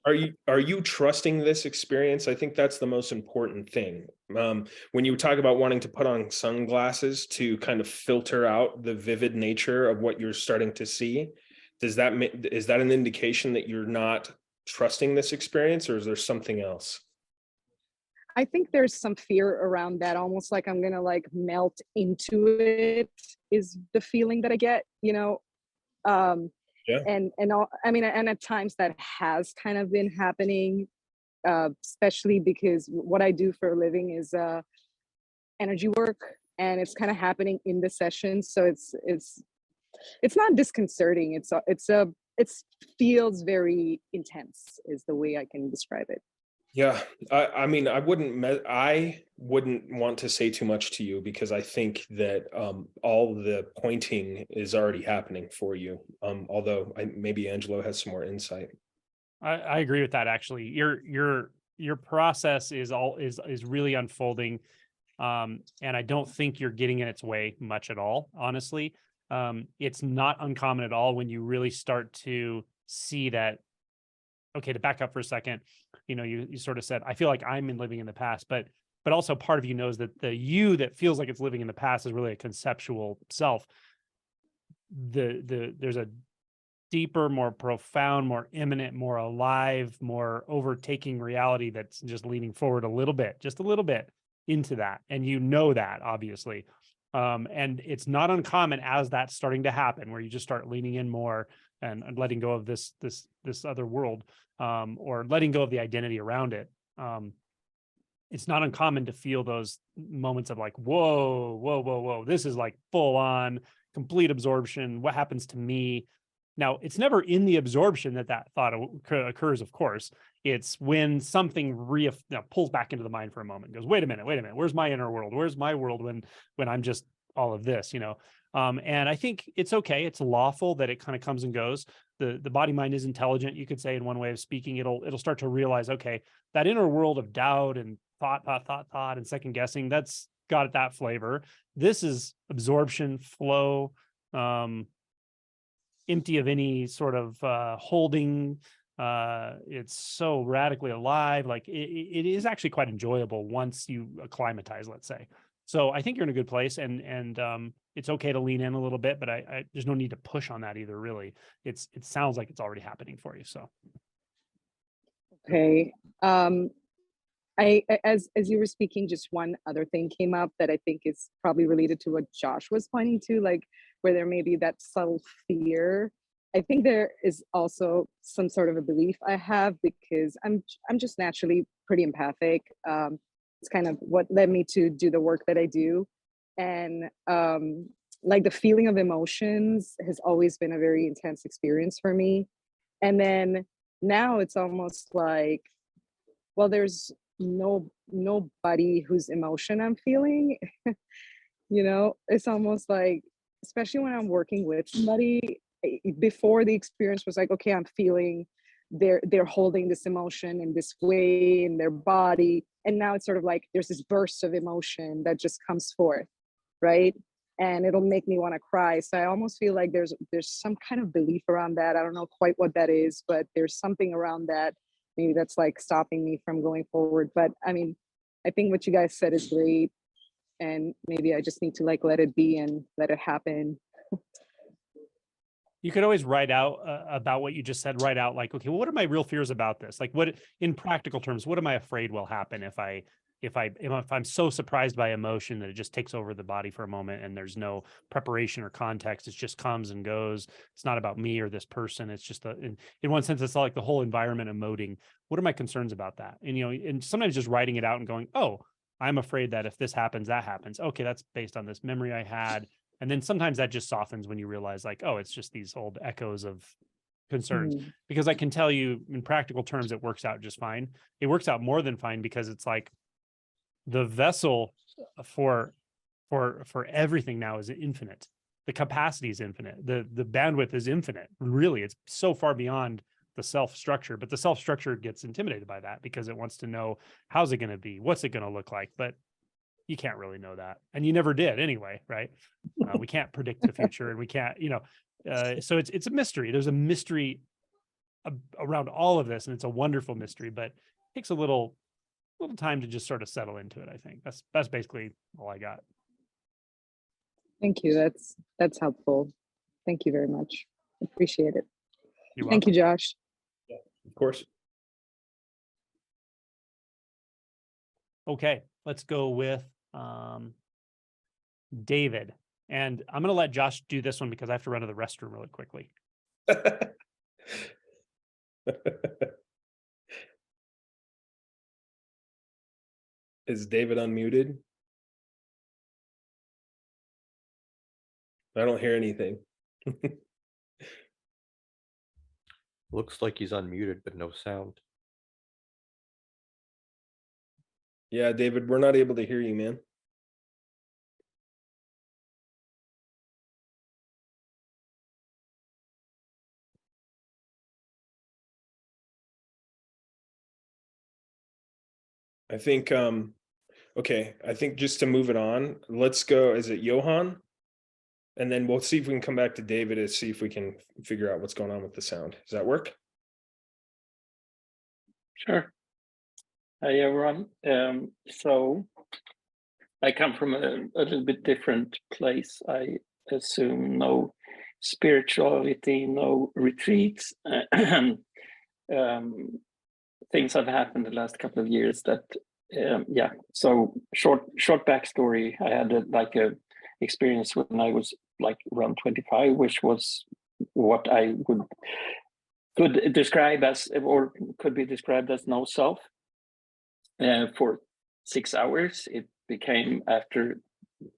Are you trusting this experience? I think that's the most important thing. When you talk about wanting to put on sunglasses to kind of filter out the vivid nature of what you're starting to see, is that an indication that you're not trusting this experience, or is there something else? I think there's some fear around that, almost like I'm gonna like melt into it, is the feeling that I get, you know. Yeah. And all, I mean, and at times that has kind of been happening, especially because what I do for a living is energy work, and it's kind of happening in the session. So it's not disconcerting. It feels very intense is the way I can describe it. Yeah, I mean, I wouldn't want to say too much to you, because I think that all the pointing is already happening for you. Although maybe Angelo has some more insight. I agree with that. Actually, your process is really unfolding, and I don't think you're getting in its way much at all. Honestly, it's not uncommon at all when you really start to see that. Okay, to back up for a second, you know, you sort of said, I feel like I'm living in the past, but also part of you knows that the you that feels like it's living in the past is really a conceptual self. There's a deeper, more profound, more imminent, more alive, more overtaking reality that's just leaning forward a little bit, just a little bit into that. And you know that, obviously. And it's not uncommon as that's starting to happen, where you just start leaning in more and letting go of this other world, or letting go of the identity around it. It's not uncommon to feel those moments of like, whoa, this is like full on complete absorption. What happens to me? Now, it's never in the absorption that thought occurs, of course. It's when something pulls back into the mind for a moment, goes, wait a minute, where's my inner world? Where's my world when I'm just all of this, you know? And I think it's okay. It's lawful that it kind of comes and goes. The body mind is intelligent, you could say, in one way of speaking. It'll start to realize, okay, that inner world of doubt and thought and second guessing, that's got that flavor. This is absorption, flow, empty of any sort of holding. It's so radically alive. Like it is actually quite enjoyable once you acclimatize, let's say. So I think you're in a good place, and it's okay to lean in a little bit, but I there's no need to push on that either. Really, it sounds like it's already happening for you. So Okay. As you were speaking, just one other thing came up that I think is probably related to what Josh was pointing to, like where there may be that subtle fear. I think there is also some sort of a belief I have, because I'm just naturally pretty empathic. It's kind of what led me to do the work that I do, and like the feeling of emotions has always been a very intense experience for me. And then now it's almost like, well, there's nobody whose emotion I'm feeling. You know, it's almost like, especially when I'm working with somebody, before the experience was like, okay, I'm feeling they're holding this emotion in this way in their body, and now it's sort of like there's this burst of emotion that just comes forth, right? And it'll make me want to cry. So I almost feel like there's some kind of belief around that. I don't know quite what that is, but there's something around that maybe that's like stopping me from going forward. But I mean, I think what you guys said is great, and maybe I just need to like let it be and let it happen. you could always write out about what you just said, write out like, okay, well, what are my real fears about this? Like, what, in practical terms, what am I afraid will happen if I'm so surprised by emotion that it just takes over the body for a moment and there's no preparation or context? It just comes and goes. It's not about me or this person. It's just in one sense, it's like the whole environment emoting. What are my concerns about that? And, you know, and sometimes just writing it out and going, oh, I'm afraid that if this happens, that happens. Okay, that's based on this memory I had. And then sometimes that just softens when you realize like, oh, it's just these old echoes of concerns. Because I can tell you in practical terms, it works out just fine. It works out more than fine, because it's like the vessel for everything now is infinite. The capacity is infinite. The bandwidth is infinite. Really, it's so far beyond the self structure, but the self structure gets intimidated by that because it wants to know, how's it going to be? What's it going to look like? But you can't really know that. And you never did anyway, right? We can't predict the future, and we can't, you know, so it's a mystery. There's a mystery around all of this, and it's a wonderful mystery, but it takes a little time to just sort of settle into it. I think that's basically all I got. Thank you. That's helpful. Thank you very much. Appreciate it. You're Thank you, welcome. Josh. Of course. Okay, let's go with David. And I'm going to let Josh do this one because I have to run to the restroom really quickly. Is David unmuted? I don't hear anything. Looks like he's unmuted, but no sound. Yeah, David, we're not able to hear you, man. I think, okay, I think just to move it on, let's go, is it Johan? And then we'll see if we can come back to David to see if we can figure out what's going on with the sound. Does that work? Sure. Hi, everyone. So I come from a little bit different place. I assume no spirituality, no retreats. Things have happened the last couple of years that, yeah. So short backstory. I had a experience when I was like around 25, which was what I could describe as, or could be described as no self. For 6 hours, it became, after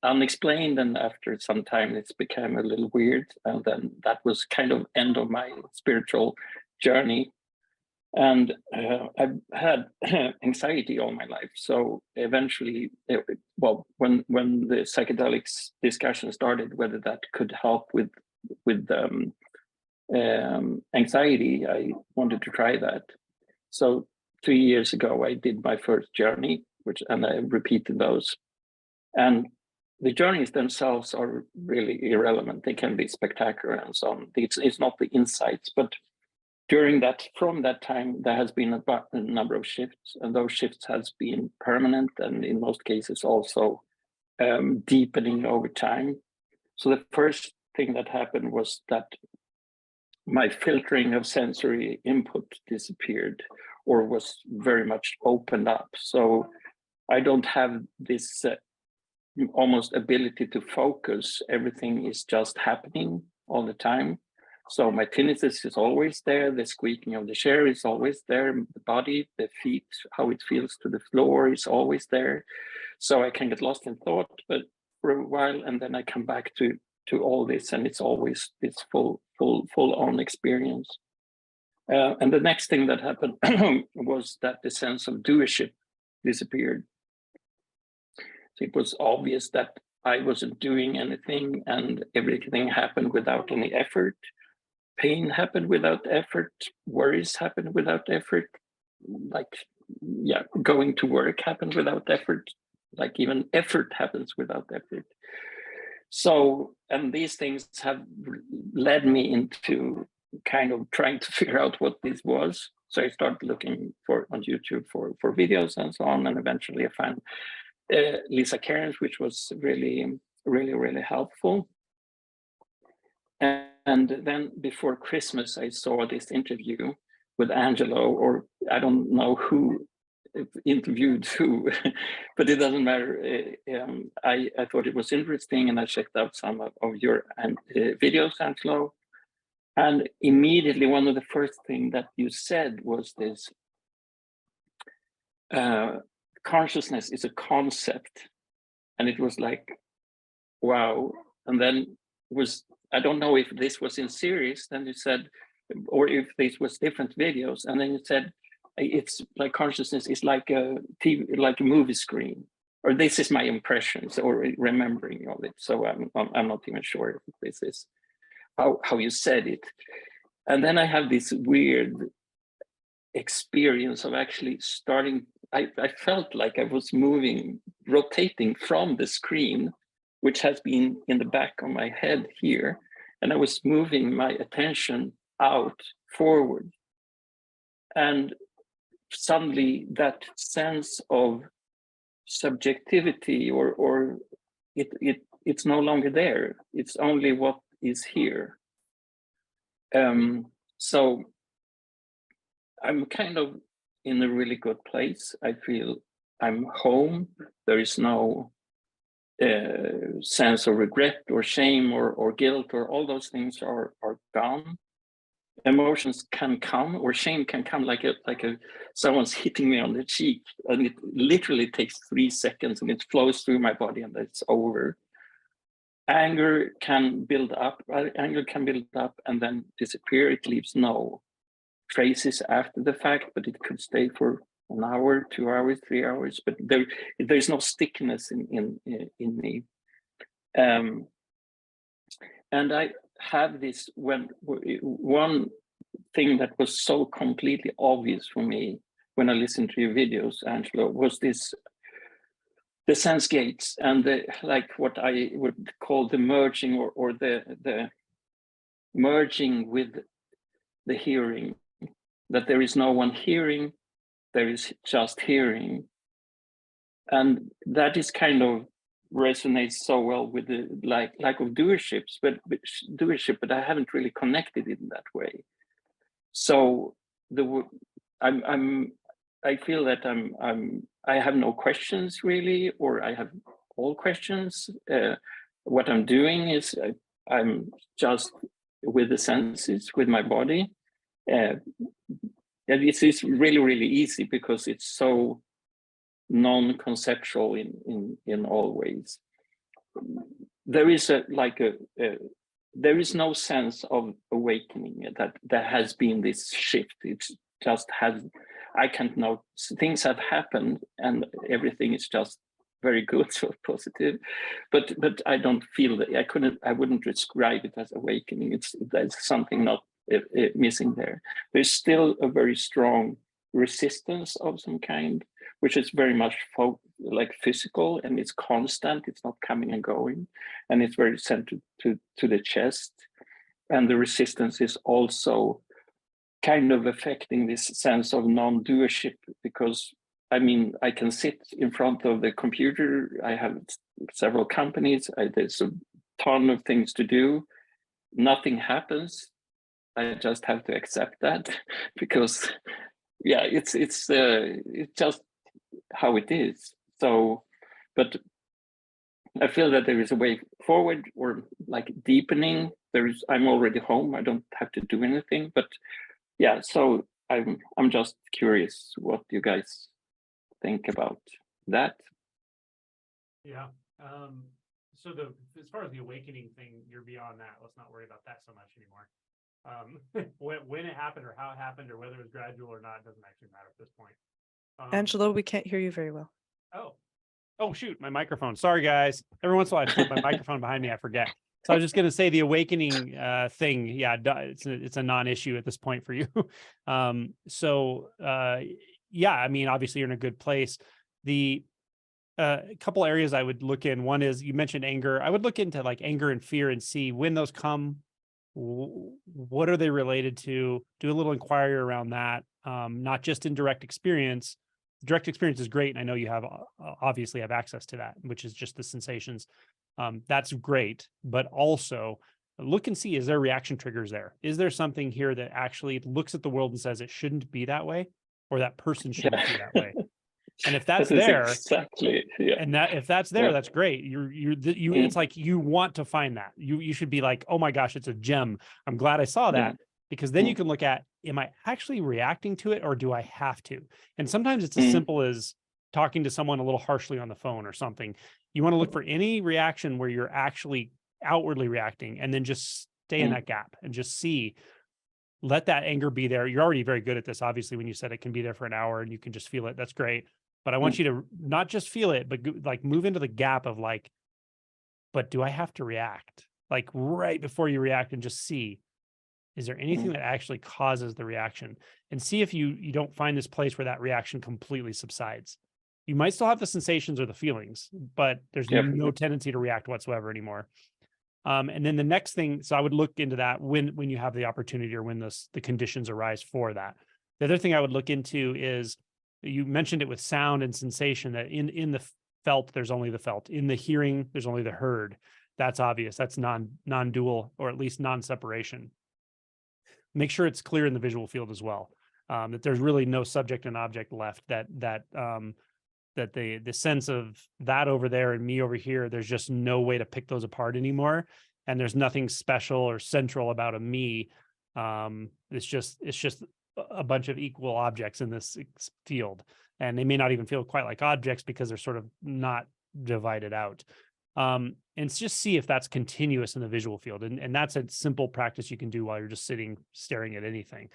unexplained, and after some time it's became a little weird, and then that was kind of end of my spiritual journey. And I've had anxiety all my life, so eventually, well, when the psychedelics discussion started, whether that could help with anxiety, I wanted to try that. So 3 years ago, I did my first journey, and I repeated those. And the journeys themselves are really irrelevant. They can be spectacular and so on. It's not the insights, but from that time, there has been a number of shifts, and those shifts has been permanent, and in most cases also deepening over time. So the first thing that happened was that my filtering of sensory input disappeared, or was very much opened up. So I don't have this almost ability to focus. Everything is just happening all the time. So my tinnitus is always there. The squeaking of the chair is always there. The body, the feet, how it feels to the floor is always there. So I can get lost in thought, but for a while, and then I come back to all this, and it's always this full on experience. And the next thing that happened was that the sense of doership disappeared. So it was obvious that I wasn't doing anything, and everything happened without any effort. Pain happened without effort. Worries happened without effort. Like, yeah, going to work happened without effort. Like even effort happens without effort. So, and these things have led me into kind of trying to figure out what this was. So I started looking on YouTube for videos and so on, and eventually I found Lisa Cairns, which was really helpful. And then before Christmas, I saw this interview with Angelo, or I don't know who interviewed who, but it doesn't matter. I thought it was interesting, and I checked out some of your videos, Angelo. And immediately, one of the first things that you said was this: consciousness is a concept. And it was like, wow. And then I don't know if this was in series, then you said, or if this was different videos. And then you said, it's like consciousness is like a TV, like a movie screen, or this is my impressions or remembering of it. So I'm not even sure if this is how you said it. And then I have this weird experience of actually starting. I felt like I was rotating from the screen, which has been in the back of my head here, and I was moving my attention out forward. And suddenly that sense of subjectivity or it's no longer there. It's only what is here. So I'm kind of in a really good place. I feel I'm home. There is no sense of regret or shame or guilt, or all those things are gone. Emotions can come, or shame can come like someone's hitting me on the cheek, and it literally takes 3 seconds and it flows through my body and it's over. Anger can build up and then disappear. It leaves no traces after the fact, but it could stay for 1 hour, 2 hours, 3 hours, but there's no stickiness in me. And I have this, one thing that was so completely obvious for me when I listened to your videos, Angelo, was the sense gates and like what I would call the merging or the merging with the hearing, that there is no one hearing, there is just hearing. And that is kind of resonates so well with the lack of doership, but I haven't really connected it in that way. So I feel that I have no questions really, or I have all questions. What I'm doing is I'm just with the senses, with my body. And it's really, really easy because it's so non-conceptual in all ways. There is there is no sense of awakening that there has been this shift. It just has, I can't know, things have happened and everything is just very good, so positive, but I don't feel that I wouldn't describe it as awakening. There's something not missing there. There's still a very strong resistance of some kind, which is very much like physical, and it's constant, it's not coming and going, and it's very centered to the chest. And the resistance is also kind of affecting this sense of non-doership, because I mean, I can sit in front of the computer, I have several companies, there's a ton of things to do, nothing happens. I just have to accept that because yeah, it's just how it is. So, but I feel that there is a way forward, or like deepening. I'm already home. I don't have to do anything. But yeah, so I'm just curious what you guys think about that. Yeah. So as far as the awakening thing, you're beyond that. Let's not worry about that so much anymore. When it happened or how it happened or whether it was gradual or not doesn't actually matter at this point. Angelo, we can't hear you very well. Oh shoot, my microphone. Sorry guys. Every once in a while I flip my microphone behind me, I forget. So I was just going to say the awakening thing. Yeah, it's a non-issue at this point for you. Yeah, I mean, obviously you're in a good place. The couple areas I would look in. One is, you mentioned anger. I would look into like anger and fear and see when those come, what are they related to? Do a little inquiry around that. Not just in direct experience. Direct experience is great, and I know you have obviously have access to that, which is just the sensations. That's great, but also look and see, is there reaction triggers there? Is there something here that actually looks at the world and says it shouldn't be that way, or that person shouldn't be that way? And if that's there, exactly, yeah. And if that's there, that's great. It's like you want to find that. You should be like, oh my gosh, it's a gem. I'm glad I saw that, because then you can look at, am I actually reacting to it, or do I have to? And sometimes it's as simple as talking to someone a little harshly on the phone or something. You want to look for any reaction where you're actually outwardly reacting, and then just stay in that gap and just see. Let that anger be there. You're already very good at this. Obviously, when you said it can be there for an hour and you can just feel it, that's great. But I want you to not just feel it, but like move into the gap of like, but do I have to react? Like right before you react, and just see, is there anything that actually causes the reaction? And see if you don't find this place where that reaction completely subsides. You might still have the sensations or the feelings, but there's no tendency to react whatsoever anymore. And then the next thing, so I would look into that when you have the opportunity, or when the conditions arise for that. The other thing I would look into is, you mentioned it with sound and sensation, that in the felt, there's only the felt. In the hearing, there's only the heard. That's obvious. That's non-dual, or at least non-separation. make sure it's clear in the visual field as well, that there's really no subject and object left, that the sense of that over there and me over here, there's just no way to pick those apart anymore. And there's nothing special or central about a me. It's just a bunch of equal objects in this field. And they may not even feel quite like objects because they're sort of not divided out. And just see if that's continuous in the visual field. And that's a simple practice you can do while you're just sitting, staring at anything.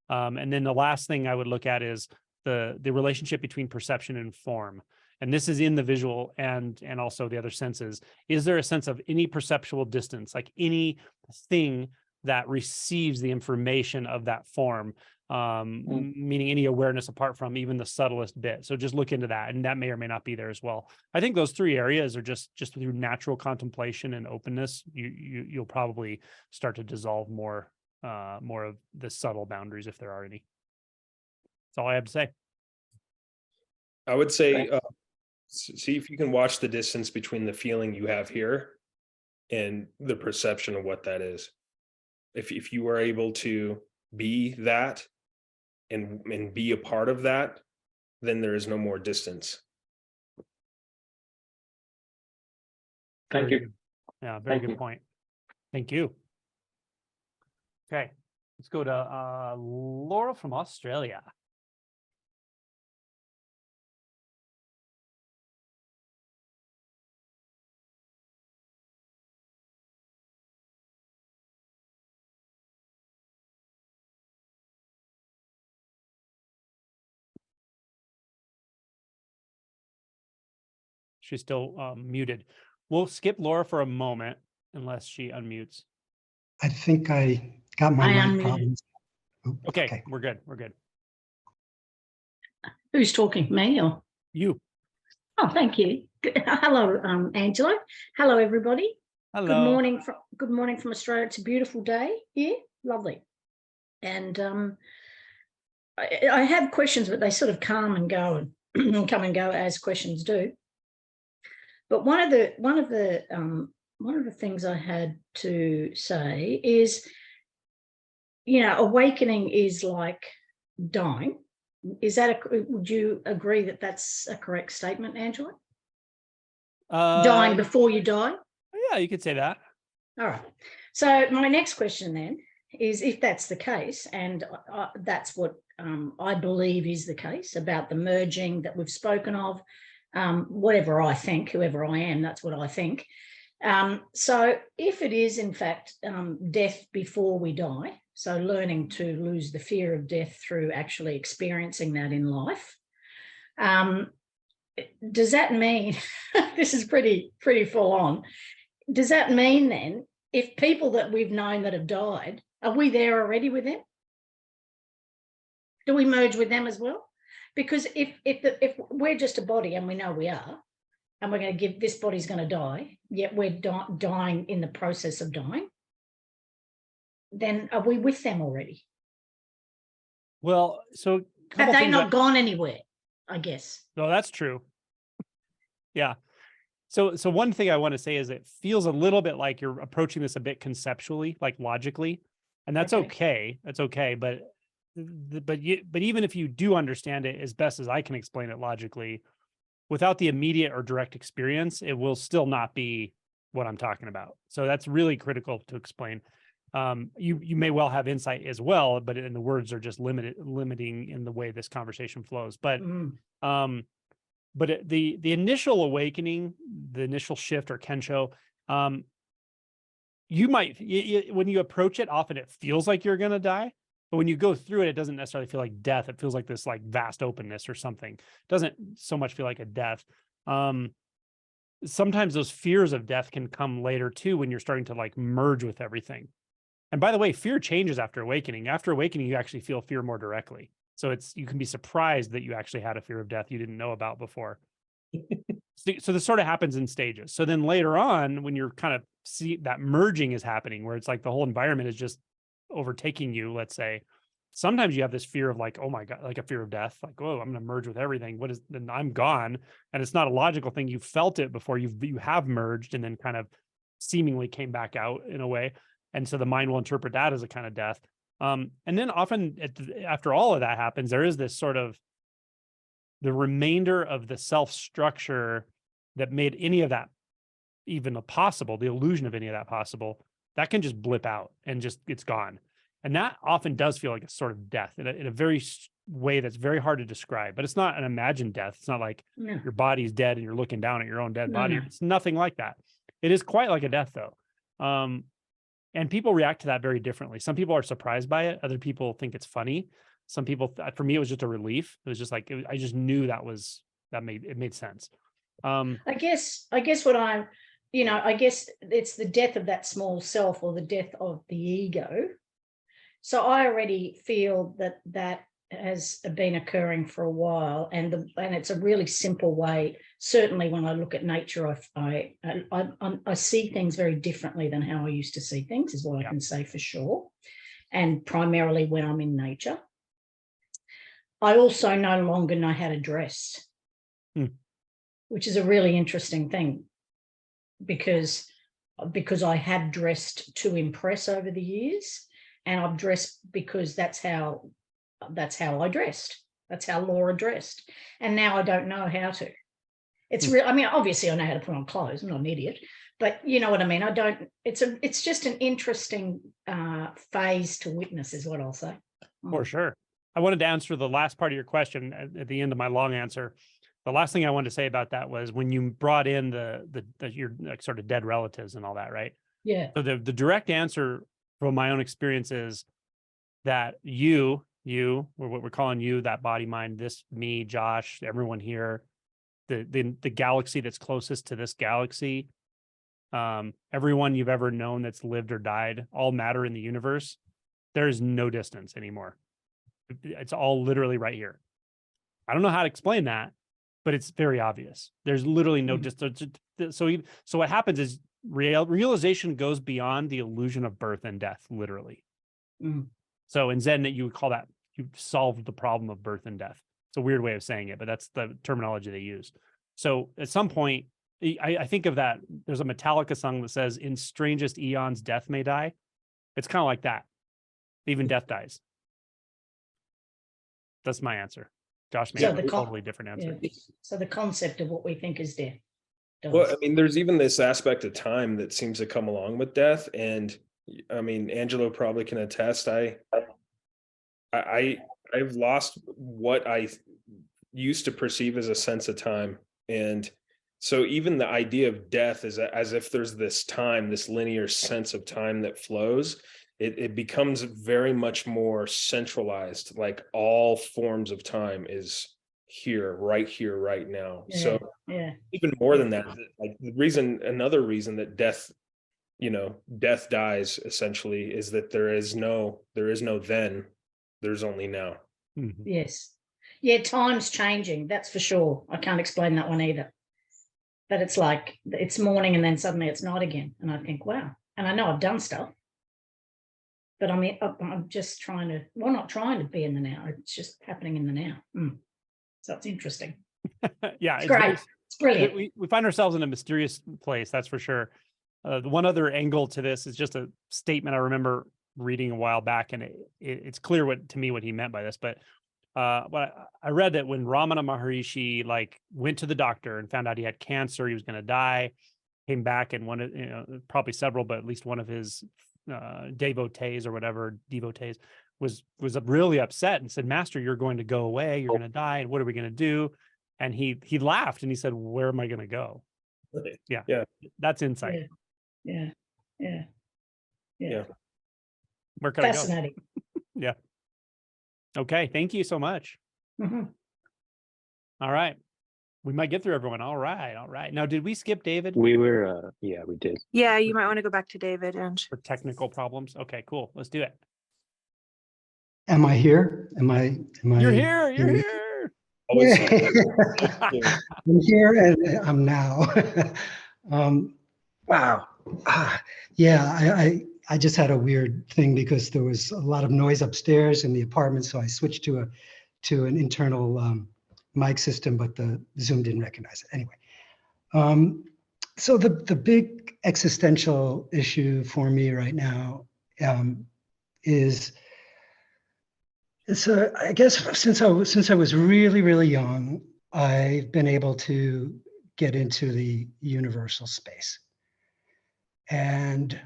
And then the last thing I would look at is the relationship between perception and form. And this is in the visual and also the other senses. Is there a sense of any perceptual distance, like any thing that receives the information of that form, meaning any awareness apart from even the subtlest bit? So just look into that, and that may or may not be there as well. I think those three areas are just through natural contemplation and openness, you'll probably start to dissolve more of the subtle boundaries, if there are any. That's all I have to say. I would say, see if you can watch the distance between the feeling you have here and the perception of what that is. If you are able to be that and be a part of that, then there is no more distance. Thank you. Yeah, very good point. Thank you. Okay, let's go to Laura from Australia. She's still muted. We'll skip Laura for a moment unless she unmutes. I think I got my mic problems. Okay, we're good. We're good. Who's talking, me or you? Oh, thank you. Hello, Angelo. Hello, everybody. Hello. Good morning from Australia. It's a beautiful day here. Lovely. And I have questions, but they sort of come and go and come and go as questions do. But one of the things I had to say is, awakening is like dying. Would you agree that that's a correct statement, Angela? Dying before you die? Yeah, you could say that. All right. So my next question then is, if that's the case, and that's what I believe is the case about the merging that we've spoken of, whatever I think, whoever I am, that's what I think. So if it is in fact death before we die, so learning to lose the fear of death through actually experiencing that in life, does that mean, this is pretty full on, does that mean then, if people that we've known that have died, are we there already with them? Do we merge with them as well? Because if we're just a body, and we know we are, and we're going to this body's going to die, yet we're dying in the process of dying, then are we with them already? Well, so have they not gone anywhere, I guess? No, that's true. Yeah. So one thing I want to say is it feels a little bit like you're approaching this a bit conceptually, like logically, and that's okay. That's okay. But even if you do understand it as best as I can explain it logically, without the immediate or direct experience, it will still not be what I'm talking about. So that's really critical to explain. You may well have insight as well, but the words are just limiting in the way this conversation flows. But the initial awakening, the initial shift or kensho, you might, when you approach it, often it feels like you're going to die. But when you go through it, it doesn't necessarily feel like death. It feels like this like vast openness or something. It doesn't so much feel like a death. Sometimes those fears of death can come later too, when you're starting to like merge with everything. And by the way, fear changes after awakening. After awakening, you actually feel fear more directly. So you can be surprised that you actually had a fear of death you didn't know about before. So this sort of happens in stages. So then later on, when you're kind of see that merging is happening, where it's like the whole environment is just overtaking you, let's say, sometimes you have this fear of like, oh my God, like a fear of death, like, oh, I'm going to merge with everything. Then I'm gone. And it's not a logical thing. You felt it before, you have merged and then kind of seemingly came back out in a way. And so the mind will interpret that as a kind of death. And then often after all of that happens, there is this sort of the remainder of the self structure that made any of that even possible, the illusion of any of that possible, that can just blip out and just it's gone. And that often does feel like a sort of death in a very way that's very hard to describe, but it's not an imagined death. It's not like your body's dead and you're looking down at your own dead body. It's nothing like that. It is quite like a death though. And people react to that very differently. Some people are surprised by it. Other people think it's funny. Some people, for me, it was just a relief. It was just like, I just knew it made sense. I guess what I'm, I guess it's the death of that small self or the death of the ego. So I already feel that has been occurring for a while, and it's a really simple way. Certainly, when I look at nature, I see things very differently than how I used to see things. Is what I can say for sure, and primarily when I'm in nature. I also no longer know how to dress, which is a really interesting thing, because I have dressed to impress over the years. And I've dressed because that's how I dressed. That's how Laura dressed. And now I don't know how to. It's real. I mean, obviously I know how to put on clothes. I'm not an idiot, but you know what I mean? I don't, it's just an interesting phase to witness is what I'll say. For sure. I wanted to answer the last part of your question at the end of my long answer. The last thing I wanted to say about that was when you brought in your like sort of dead relatives and all that, right? Yeah. So the direct answer from my own experience is that you, or what we're calling you, that body, mind, this, me, Josh, everyone here, the galaxy that's closest to this galaxy, everyone you've ever known that's lived or died, all matter in the universe. There is no distance anymore. It's all literally right here. I don't know how to explain that, but it's very obvious. There's literally no distance. So what happens is realization goes beyond the illusion of birth and death, literally. So in Zen, that you would call that you've solved the problem of birth and death. It's a weird way of saying it, but that's the terminology they use. So at some point, I think of that. There's a Metallica song that says, "In strangest eons, death may die." It's kind of like that. Even death dies. That's my answer. Josh may have a totally different answer. Yeah. So the concept of what we think is death. Well, I mean, there's even this aspect of time that seems to come along with death. And I mean, Angelo probably can attest. I've lost what I used to perceive as a sense of time. And so even the idea of death is as if there's this time, this linear sense of time that flows. It becomes very much more centralized, like all forms of time is here, right now. Yeah, so even more than that, like another reason that death dies essentially is that there is no then, there's only now. Yes. Yeah, time's changing, that's for sure. I can't explain that one either. But it's like it's morning and then suddenly it's night again. And I think, wow. And I know I've done stuff. But I mean, I'm just not trying to be in the now. It's just happening in the now. So it's interesting. Yeah, it's great. It's brilliant. We find ourselves in a mysterious place, that's for sure. The one other angle to this is just a statement I remember reading a while back, and it's clear to me what he meant by this. But I read that when Ramana Maharishi went to the doctor and found out he had cancer, he was going to die, came back, and probably several, but at least one of his devotees was really upset and said, "Master, you're going to go away, you're going to die, and what are we going to do?" And he laughed and he said, "Where am I going to go?" Yeah, that's insight. Yeah. Where could I go? Fascinating. Yeah. Okay, thank you so much. All right, we might get through everyone. All right. Now, did we skip David? We were, yeah, we did. Yeah, you might want to go back to David and For technical problems. Okay, cool. Let's do it. Am I here? Am I? You're here. You're here. I'm here and I'm now. Wow. Yeah, I just had a weird thing because there was a lot of noise upstairs in the apartment, so I switched to an internal mic system, but the Zoom didn't recognize it. Anyway, so the big existential issue for me right now is So I guess since I was really, really young, I've been able to get into the universal space. And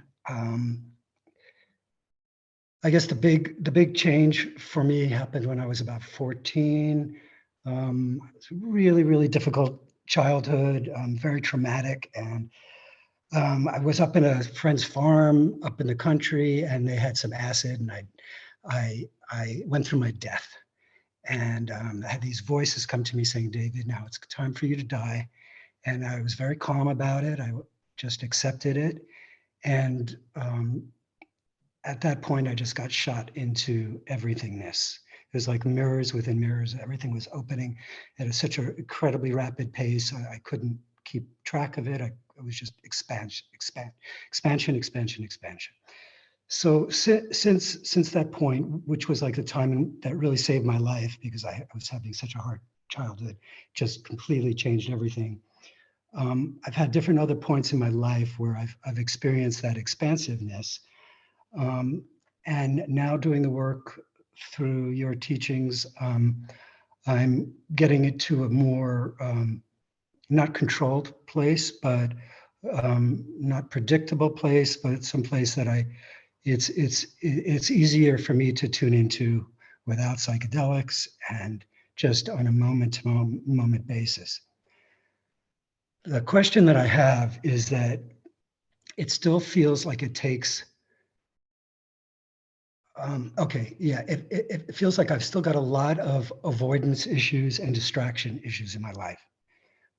I guess the big change for me happened when I was about 14. It was a really, really difficult childhood, very traumatic. And I was up in a friend's farm up in the country, and they had some acid, and I went through my death. And I had these voices come to me saying, David, now it's time for you to die. And I was very calm about it. I just accepted it. And at that point, I just got shot into everythingness. It was like mirrors within mirrors. Everything was opening at such an incredibly rapid pace. I couldn't keep track of it. It was just expansion. So since that point, which was like the time that really saved my life, because I was having such a hard childhood, just completely changed everything. I've had different other points in my life where I've experienced that expansiveness. And now doing the work through your teachings, I'm getting it to a more not controlled place, but not predictable place, but some place that it's easier for me to tune into without psychedelics and just on a moment basis. The question that I have is that it still feels like it takes, it feels like I've still got a lot of avoidance issues and distraction issues in my life,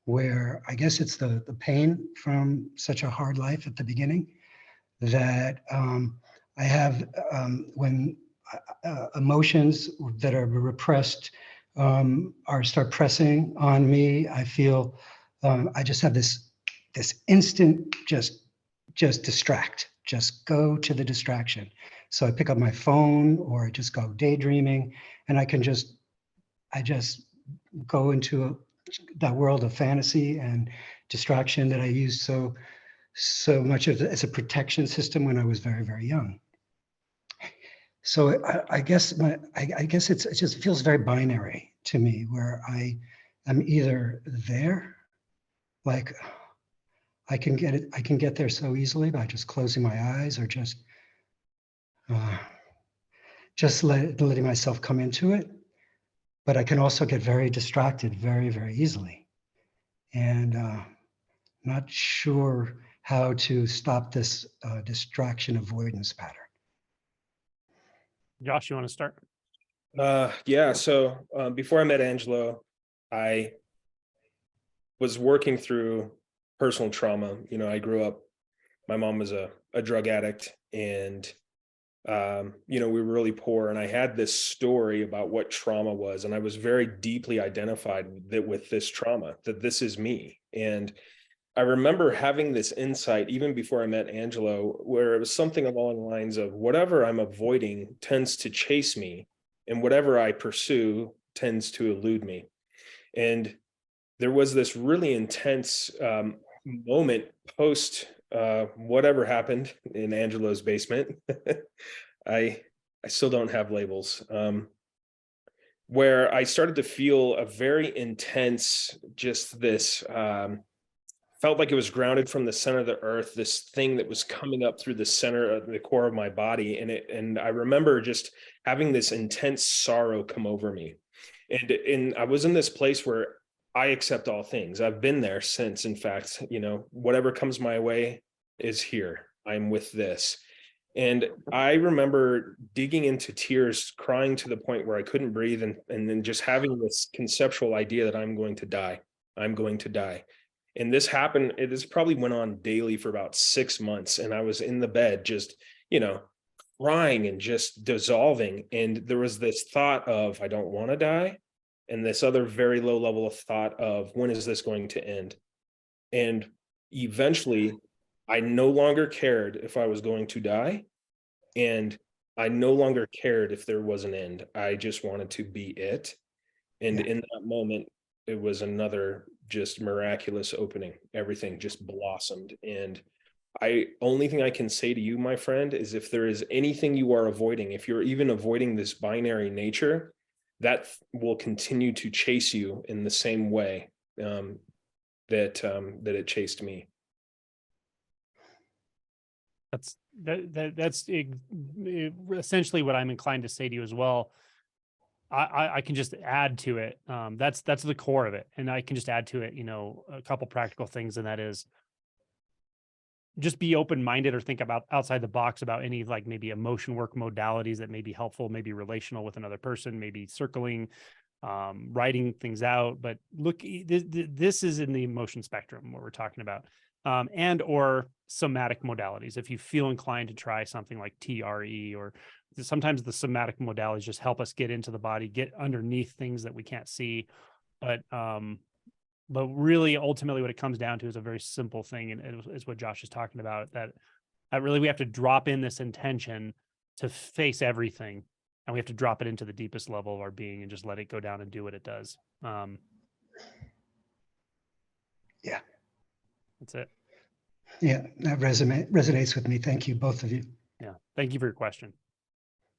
where I guess it's the pain from such a hard life at the beginning that I have when emotions that are repressed start pressing on me. I feel I just have this instant just go to the distraction. So I pick up my phone or I just go daydreaming, and I just go into that world of fantasy and distraction that I used so much of as a protection system when I was very, very young. So I guess it just feels very binary to me, where I'm either there, like I can get there so easily by just closing my eyes, or just letting myself come into it. But I can also get very distracted very, very easily, and not sure how to stop this distraction avoidance pattern. Josh, you want to start? Yeah. So before I met Angelo, I was working through personal trauma. You know, I grew up, my mom was a drug addict, and you know, we were really poor, and I had this story about what trauma was, and I was very deeply identified with this trauma, that this is me. And I remember having this insight even before I met Angelo, where it was something along the lines of, whatever I'm avoiding tends to chase me, and whatever I pursue tends to elude me. And there was this really intense moment post whatever happened in Angelo's basement. I still don't have labels. Where I started to feel a very intense, just this, felt like it was grounded from the center of the earth, this thing that was coming up through the center of the core of my body. And I remember just having this intense sorrow come over me. And I was in this place where I accept all things. I've been there since, in fact, you know, whatever comes my way is here. I'm with this. And I remember digging into tears, crying to the point where I couldn't breathe, and then just having this conceptual idea that I'm going to die. I'm going to die. And this happened, this probably went on daily for about 6 months. And I was in the bed, just, you know, crying and just dissolving. And there was this thought of, I don't want to die. And this other very low level of thought of, when is this going to end? And eventually, I no longer cared if I was going to die. And I no longer cared if there was an end. I just wanted to be it. And in that moment, it was another just miraculous opening. Everything just blossomed. And only thing I can say to you, my friend, is if there is anything you are avoiding, if you're even avoiding this binary nature, that will continue to chase you in the same way that it chased me. That's essentially what I'm inclined to say to you as well. I can just add to it. That's the core of it, and I can just add to it, a couple practical things, and that is just be open-minded or think about outside the box about any like maybe emotion work modalities that may be helpful, maybe relational with another person, maybe circling, writing things out. But look, this is in the emotion spectrum what we're talking about, and or somatic modalities. If you feel inclined to try something like TRE, or sometimes the somatic modalities just help us get into the body, get underneath things that we can't see. But really, ultimately, what it comes down to is a very simple thing, and is what Josh is talking about, that really we have to drop in this intention to face everything, and we have to drop it into the deepest level of our being and just let it go down and do what it does. Yeah. That's it. Yeah, that resonates with me. Thank you, both of you. Yeah. Thank you for your question.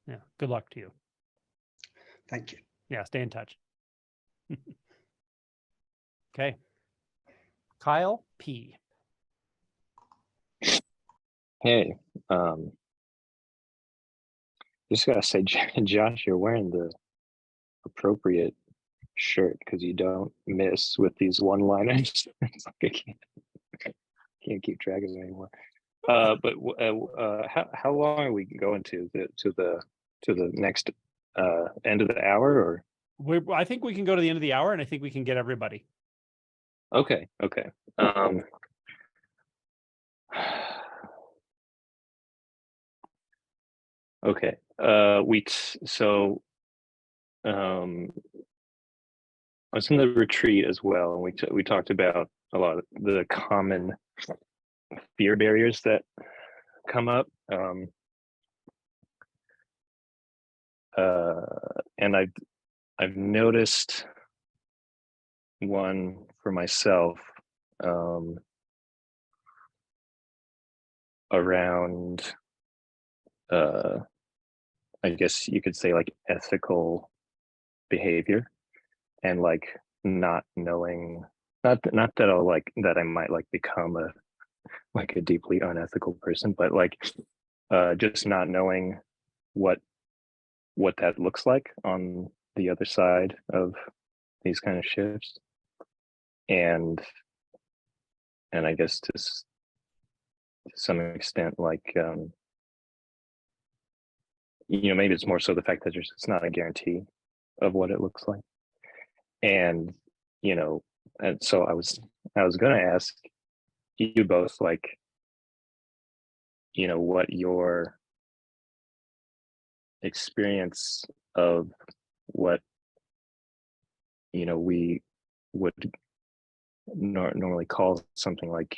Yeah. Good luck to you. Thank you. Yeah. Stay in touch. Okay. Kyle P. Hey, just gotta say, Josh, you're wearing the appropriate shirt because you don't miss with these one-liners. It's like I can't keep track of it anymore. But how long are we going to the next end of the hour, or? I think we can go to the end of the hour, and I think we can get everybody. Okay. Okay. I was in the retreat as well, and we talked about a lot of the common fear barriers that come up. And I've noticed one for myself around I guess you could say like ethical behavior, and like not knowing, not that I'll like that I might like become a deeply unethical person, but like just not knowing what that looks like on the other side of these kind of shifts. And I guess to some extent, like maybe it's more so the fact that it's not a guarantee of what it looks like. And and so I was gonna ask you both, like, what your experience of what we would normally call something like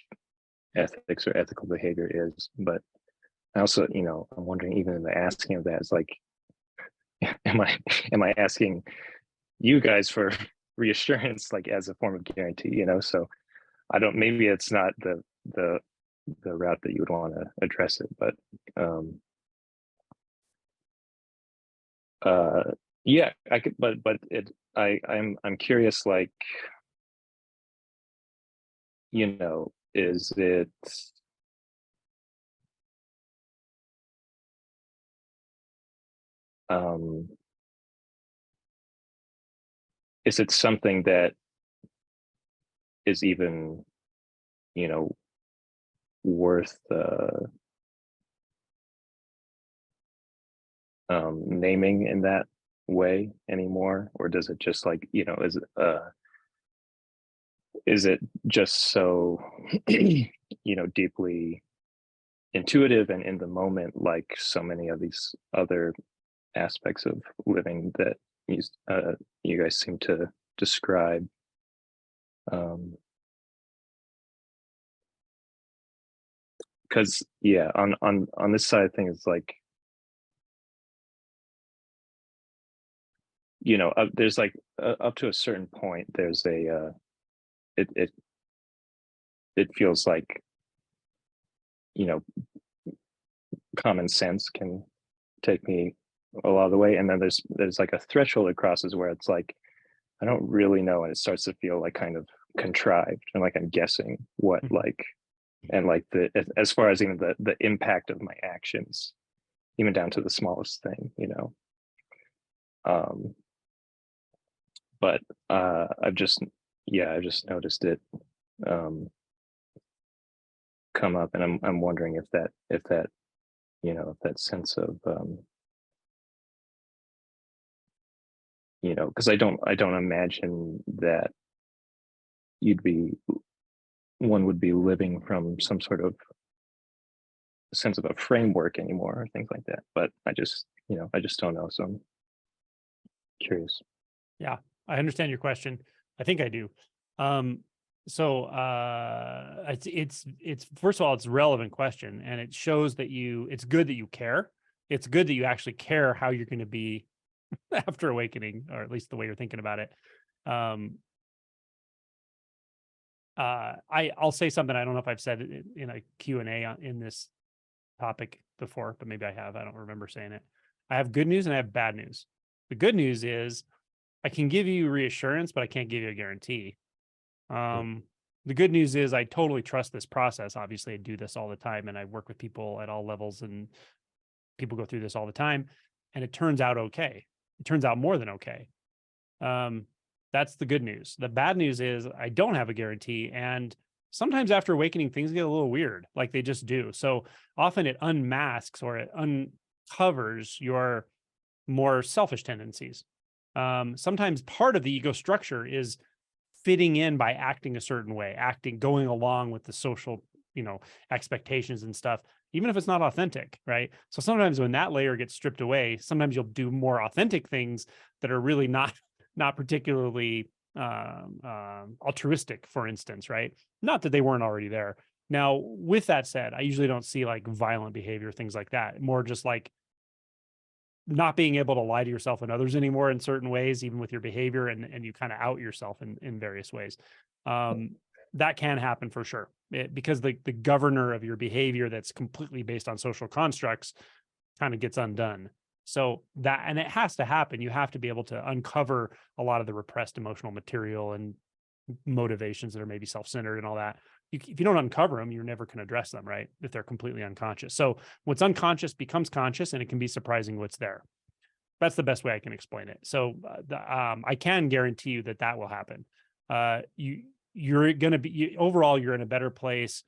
ethics or ethical behavior is. But I also, I'm wondering, even in the asking of that, it's like, am I asking you guys for reassurance, like as a form of guarantee? So I don't. Maybe it's not the route that you would want to address it, but yeah, I could. But I'm curious, like, is it something that is even worth naming in that way anymore, or does it just like is it just so deeply intuitive and in the moment, like so many of these other aspects of living that you guys seem to describe? Because yeah, on this side of things, like, there's like up to a certain point, there's a it feels like common sense can take me a lot of the way. And then there's like a threshold it crosses where it's like, I don't really know. And it starts to feel like kind of contrived and like I'm guessing what like, and like as far as even the impact of my actions, even down to the smallest thing, but I've just noticed it come up, and I'm wondering if that sense of because I don't imagine that one would be living from some sort of sense of a framework anymore or things like that. But I just don't know. So I'm curious. Yeah, I understand your question. I think I do. So it's first of all, it's a relevant question, and it shows that it's good that you care. It's good that you actually care how you're going to be after awakening, or at least the way you're thinking about it. I'll say something. I don't know if I've said it in a Q&A in this topic before, but maybe I have. I don't remember saying it. I have good news and I have bad news. The good news is I can give you reassurance, but I can't give you a guarantee. The good news is I totally trust this process. Obviously, I do this all the time, and I work with people at all levels, and people go through this all the time, and it turns out okay. It turns out more than okay. That's the good news. The bad news is I don't have a guarantee, and sometimes after awakening, things get a little weird, like they just do. So often it unmasks or it uncovers your more selfish tendencies. Sometimes part of the ego structure is fitting in by acting a certain way, going along with the social, expectations and stuff, even if it's not authentic, right? So sometimes when that layer gets stripped away, sometimes you'll do more authentic things that are really not particularly altruistic, for instance, right? Not that they weren't already there. Now, with that said, I usually don't see like violent behavior, things like that. More just like not being able to lie to yourself and others anymore in certain ways, even with your behavior, and you kind of out yourself in various ways. That can happen for sure, because the governor of your behavior that's completely based on social constructs kind of gets undone. So and it has to happen. You have to be able to uncover a lot of the repressed emotional material and motivations that are maybe self-centered and all that. If you don't uncover them, you're never going to address them, right? If they're completely unconscious. So what's unconscious becomes conscious, and it can be surprising what's there. That's the best way I can explain it. So I can guarantee you that will happen. You're going to be, overall, you're in a better place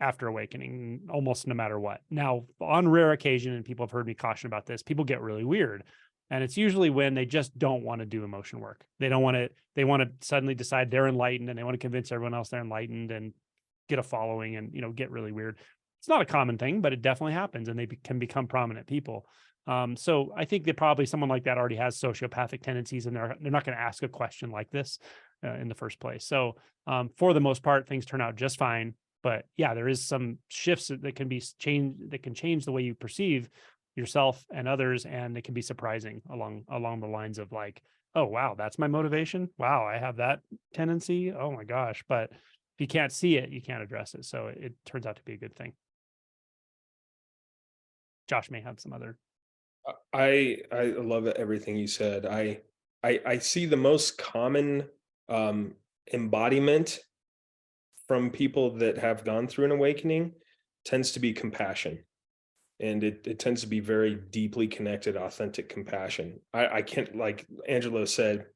after awakening, almost no matter what. Now, on rare occasion, and people have heard me caution about this, people get really weird. And it's usually when they just don't want to do emotion work. They want to suddenly decide they're enlightened, and they want to convince everyone else they're enlightened and get a following and, get really weird. It's not a common thing, but it definitely happens, and they can become prominent people. So I think that probably someone like that already has sociopathic tendencies, and they're not going to ask a question like this in the first place. So for the most part, things turn out just fine. But yeah, there is some shifts that can be changed, that can change the way you perceive yourself and others, and it can be surprising along the lines of like, oh wow, that's my motivation. Wow, I have that tendency. Oh my gosh. But if you can't see it, you can't address it. So it turns out to be a good thing. Josh may have some other. I love everything you said. I see the most common embodiment from people that have gone through an awakening tends to be compassion. And it tends to be very deeply connected, authentic compassion. I can't, like Angelo said,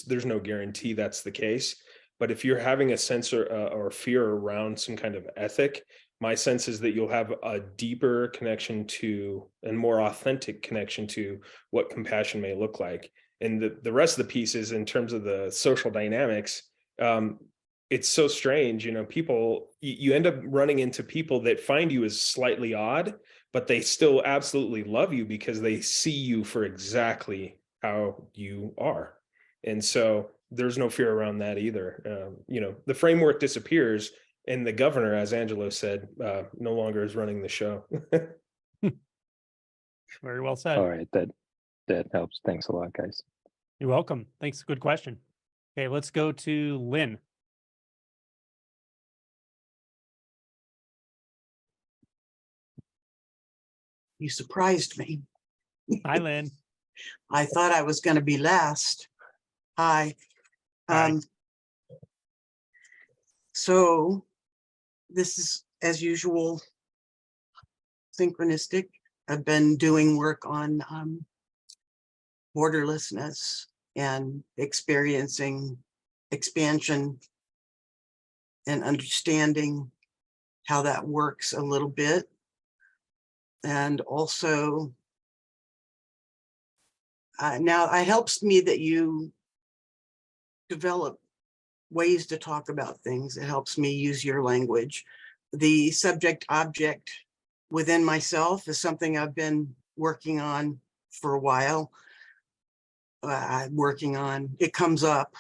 there's no guarantee that's the case. But if you're having a sense or fear around some kind of ethic, my sense is that you'll have a deeper connection to, and more authentic connection to, what compassion may look like. And the rest of the pieces, in terms of the social dynamics, it's so strange. People, you end up running into people that find you as slightly odd, but they still absolutely love you because they see you for exactly how you are. And so there's no fear around that either. The framework disappears, and the governor, as Angelo said, no longer is running the show. Very well said. All right, that helps. Thanks a lot, guys. You're welcome. Thanks. Good question. Okay, let's go to Lynn. You surprised me. Hi, Lynn. I thought I was going to be last. Hi. Hi. So this is, as usual, synchronistic. I've been doing work on borderlessness and experiencing expansion and understanding how that works a little bit. And also, now it helps me that you develop ways to talk about things. It helps me use your language. The subject object within myself is something I've been working on for a while. It comes up,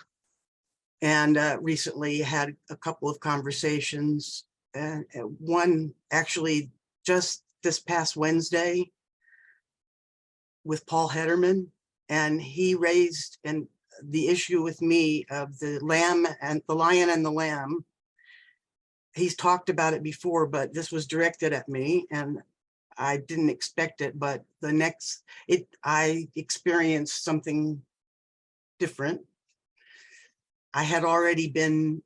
and recently had a couple of conversations, and one actually just this past Wednesday with Paul Hederman, and he raised the issue with me of the lamb and the lion and the lamb. He's talked about it before, but this was directed at me, and I didn't expect it, but I experienced something different. I had already been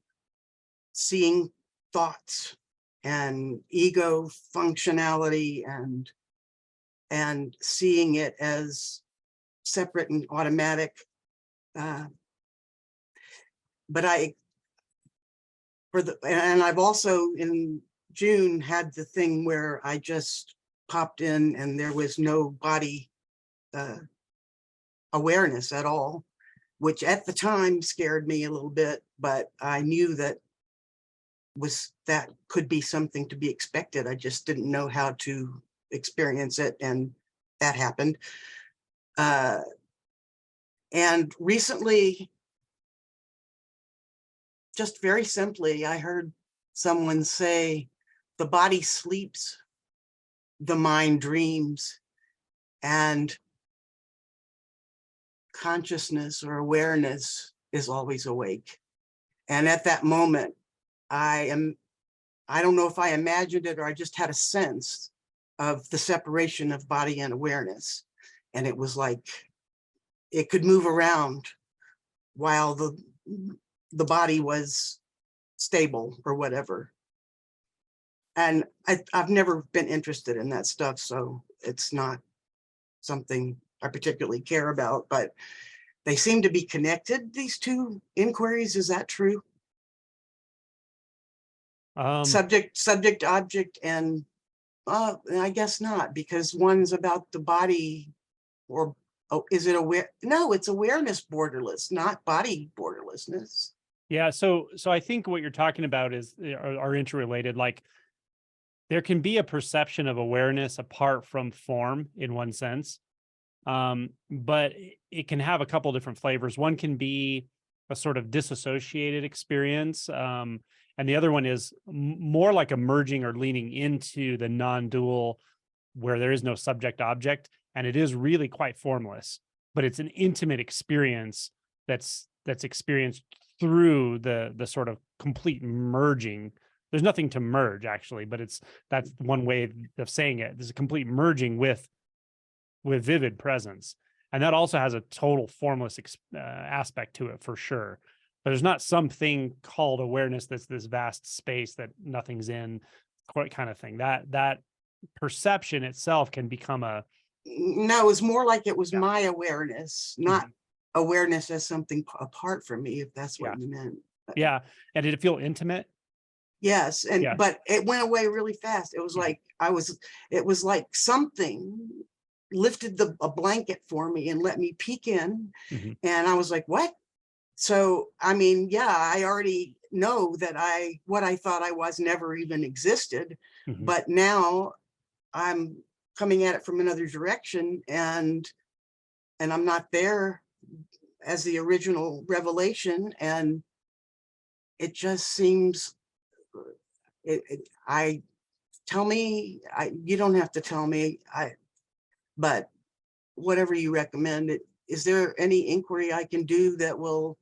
seeing thoughts and ego functionality and seeing it as separate and automatic. But I've also in June had the thing where I just popped in and there was no body awareness at all, which at the time scared me a little bit, but I knew that could be something to be expected. I just didn't know how to experience it, and that happened. And recently, just very simply, I heard someone say, the body sleeps, the mind dreams, and consciousness or awareness is always awake. And at that moment, I don't know if I imagined it or I just had a sense of the separation of body and awareness. And it was like, it could move around while the body was stable or whatever. And I've never been interested in that stuff, so it's not something I particularly care about, but they seem to be connected, these two inquiries. Is that true? Subject, object, and I guess not, because one's about the body, or is it aware? No, it's awareness borderless, not body borderlessness. Yeah, so I think what you're talking about are interrelated. Like, there can be a perception of awareness apart from form in one sense, but it can have a couple different flavors. One can be a sort of disassociated experience, and the other one is more like a merging or leaning into the non-dual, where there is no subject object, and it is really quite formless, but it's an intimate experience that's experienced through the sort of complete merging. There's nothing to merge, actually, but that's one way of saying it. There's a complete merging with vivid presence, and that also has a total formless aspect to it for sure. But there's not something called awareness that's this vast space that nothing's in, quite kind of thing. That perception itself can become a. No, it was more like it was my awareness, not awareness as something apart from me, if that's what you meant. Yeah, and did it feel intimate? Yes, but it went away really fast. It was like it was like something lifted a blanket for me and let me peek in, and I was like, what? So I mean, yeah, I already know that what I thought I was never even existed, but now I'm coming at it from another direction, and I'm not there as the original revelation, and it just seems. You don't have to tell me, but whatever you recommend. Is there any inquiry I can do that will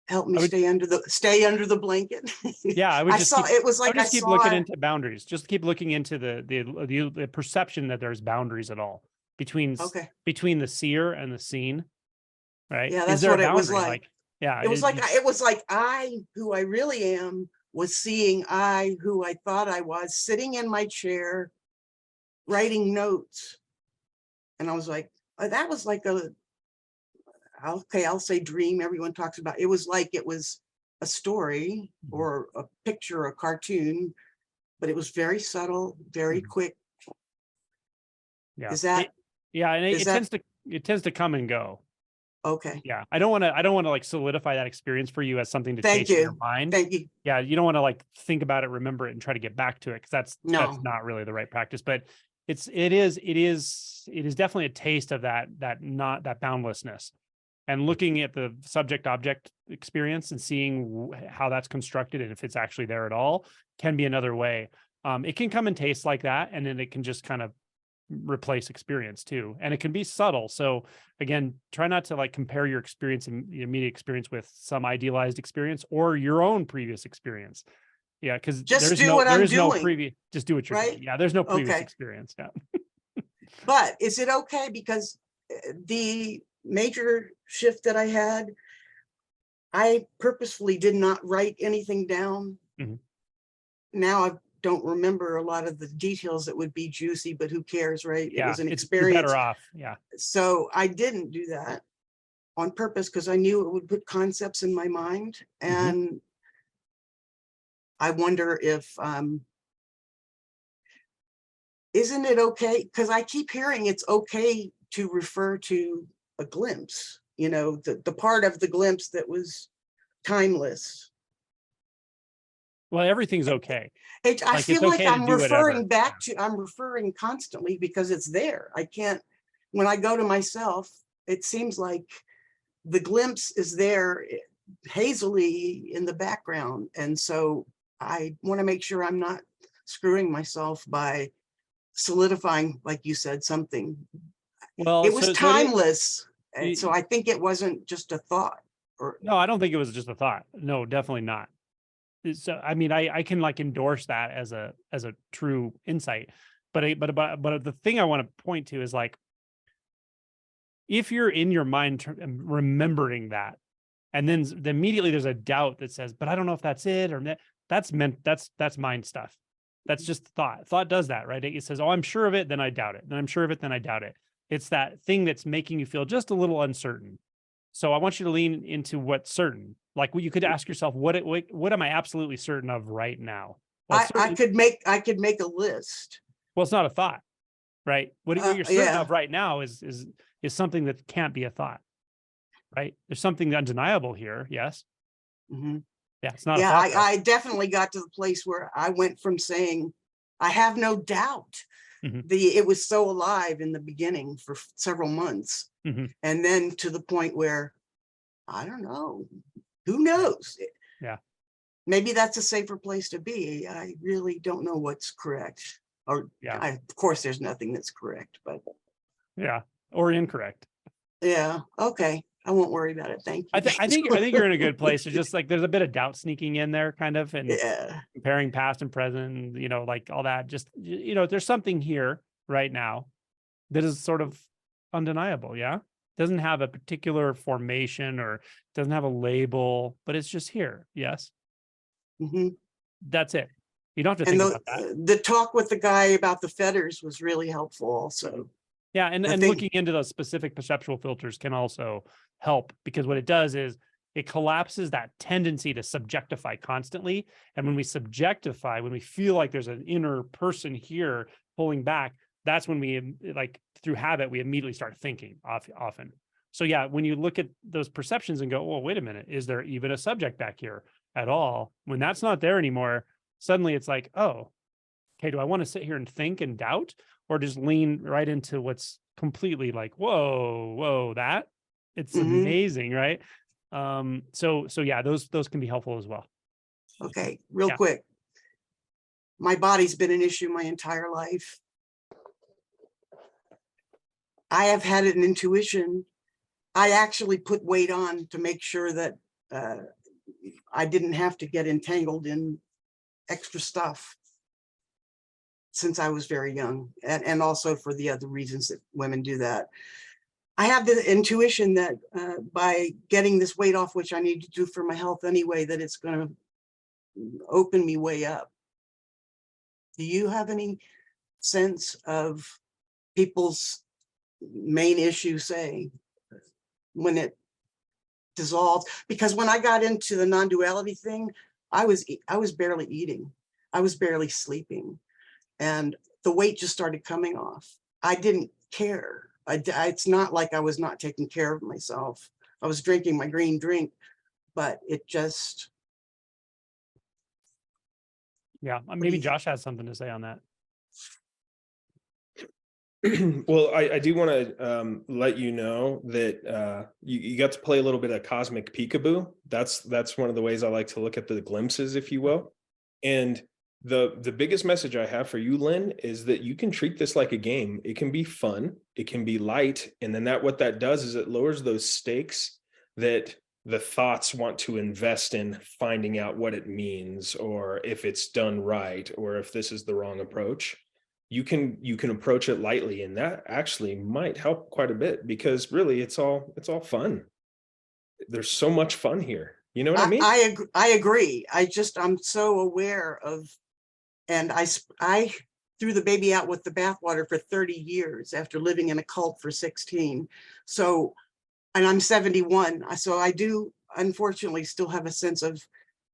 help me I would- stay under the blanket. Yeah, I would just keep, it was I like would I just keep saw looking it. into boundaries. Just keep looking into the perception that there's boundaries at all between Okay. between the seer and the seen, right? Yeah, Is that's there a what it was boundary? like. Yeah, It was like I, who I really am, was seeing I, who I thought I was, sitting in my chair, writing notes. And I was like, that was like I'll say dream. Everyone talks about. It was like it was a story or a picture, a cartoon, but it was very subtle, very quick. yeah. Is that? And is it that- tends to come and go. Okay. Yeah, I don't want to like solidify that experience for you as something to Thank chase in you. your mind. Thank you. Yeah, you don't want to like think about it, remember it, and try to get back to it, because that's No. not really the right practice. But it is definitely a taste of that boundlessness, and looking at the subject object experience and seeing how that's constructed and if it's actually there at all can be another way. It can come and taste like that, and then it can just kind of replace experience too, and it can be subtle. So again, try not to like compare your experience and your immediate experience with some idealized experience or your own previous experience. Yeah, because Just there's do no what I'm no doing, previous. Just do what you're right? doing. Yeah, there's no previous Okay. experience. Yeah. But is it okay? Because the major shift that I had, I purposefully did not write anything down. Mhm. Now I don't remember a lot of the details that would be juicy, but who cares, right? It Yeah, was an you're experience. better off. Yeah. So I didn't do that on purpose because I knew it would put concepts in my mind. And I wonder if, isn't it okay? Because I keep hearing it's okay to refer to a glimpse, the part of the glimpse that was timeless. Well, everything's okay. I Like, feel it's like okay to I'm do whatever. referring back to, I'm referring constantly because it's there. I can't, when I go to myself, it seems like the glimpse is there hazily in the background. And so I want to make sure I'm not screwing myself by solidifying, like you said, something. Well, It was so it is- timeless. And so I think it wasn't just a thought. No, I don't think it was just a thought. No, definitely not. So I mean, I can like endorse that as a true insight, but the thing I want to point to is like, if you're in your mind remembering that, and then immediately there's a doubt that says, but I don't know if that's it or that's mind stuff. That's just thought. Thought does that, right? It says, oh, I'm sure of it, then I doubt it. Then I'm sure of it, then I doubt it. It's that thing that's making you feel just a little uncertain. So I want you to lean into what's certain. Like, you could ask yourself, what am I absolutely certain of right now? Well, I could make a list. Well, it's not a thought, right? What you're certain yeah. of right now is something that can't be a thought, right? There's something undeniable here. Yes. Mhm. Yeah, it's not. Yeah, a thought, I definitely got to the place where I went from saying, I have no doubt. It was so alive in the beginning for several months. And then to the point where, I don't know, who knows? Yeah. Maybe that's a safer place to be. I really don't know what's correct. Or of course, there's nothing that's correct, but. Yeah, or incorrect. Yeah, okay. I won't worry about it. Thank you. I think you're in a good place. It's just like there's a bit of doubt sneaking in there, kind of, and comparing past and present, like all that. Just there's something here right now that is sort of undeniable. Yeah, doesn't have a particular formation or doesn't have a label, but it's just here. Yes, that's it. You don't have to think about that. The talk with the guy about the fetters was really helpful, also. Yeah, and looking into those specific perceptual filters can also help, because what it does is it collapses that tendency to subjectify constantly. And when we subjectify, when we feel like there's an inner person here pulling back, that's when we, like through habit, we immediately start thinking often. So yeah, when you look at those perceptions and go, well, wait a minute, is there even a subject back here at all? When that's not there anymore, suddenly it's like, oh, okay, do I want to sit here and think and doubt, or just lean right into what's completely like, whoa, that it's amazing, right? So yeah, those can be helpful as well. Okay, real quick. My body's been an issue my entire life. I have had an intuition. I actually put weight on to make sure that I didn't have to get entangled in extra stuff since I was very young, and also for the other reasons that women do that. I have the intuition that by getting this weight off, which I need to do for my health anyway, that it's going to open me way up. Do you have any sense of people's main issue, say, when it dissolved? Because when I got into the non-duality thing, I was barely eating. I was barely sleeping. And the weight just started coming off. I didn't care. It's not like I was not taking care of myself. I was drinking my green drink, but it just. Yeah, maybe Josh has something to say on that. Well, I do want to let you know that you got to play a little bit of cosmic peekaboo. That's one of the ways I like to look at the glimpses, if you will. And the biggest message I have for you, Lynn, is that you can treat this like a game. It can be fun, it can be light, and then what that does is it lowers those stakes that the thoughts want to invest in finding out what it means, or if it's done right, or if this is the wrong approach. You can approach it lightly, and that actually might help quite a bit, because really it's all fun. There's so much fun here. You know what I mean? I agree. I'm so aware of, and I threw the baby out with the bathwater for 30 years after living in a cult for 16. So, and I'm 71. So I do unfortunately still have a sense of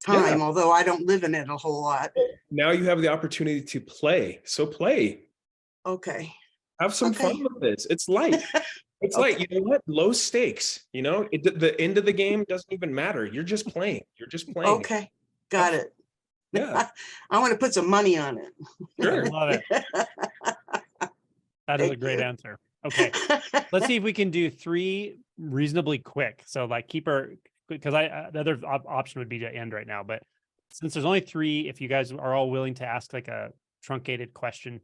time, although I don't live in it a whole lot. Now you have the opportunity to play. So play. Okay. Have some fun with this. It's light. It's like, you know what? Low stakes, the end of the game doesn't even matter. You're just playing. You're just playing. Okay. Got it. Yeah. I want to put some money on it. Sure. I love it. That is a great answer. Okay. Let's see if we can do 3 reasonably quick. So like because the other option would be to end right now, but since there's only 3, if you guys are all willing to ask like a truncated question,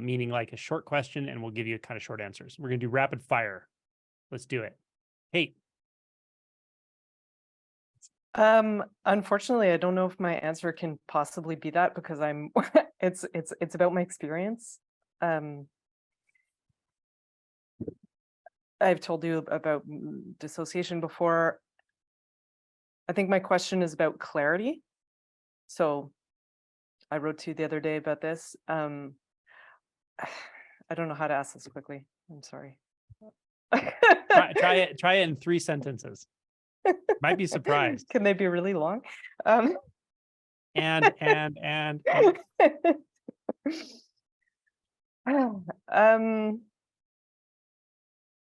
meaning like a short question, and we'll give you kind of short answers. We're going to do rapid fire. Let's do it. Hey. Unfortunately, I don't know if my answer can possibly be that, because it's about my experience. I've told you about dissociation before. I think my question is about clarity. So I wrote to you the other day about this. I don't know how to ask this quickly. I'm sorry. try it in 3 sentences. Might be surprised. Can they be really long? And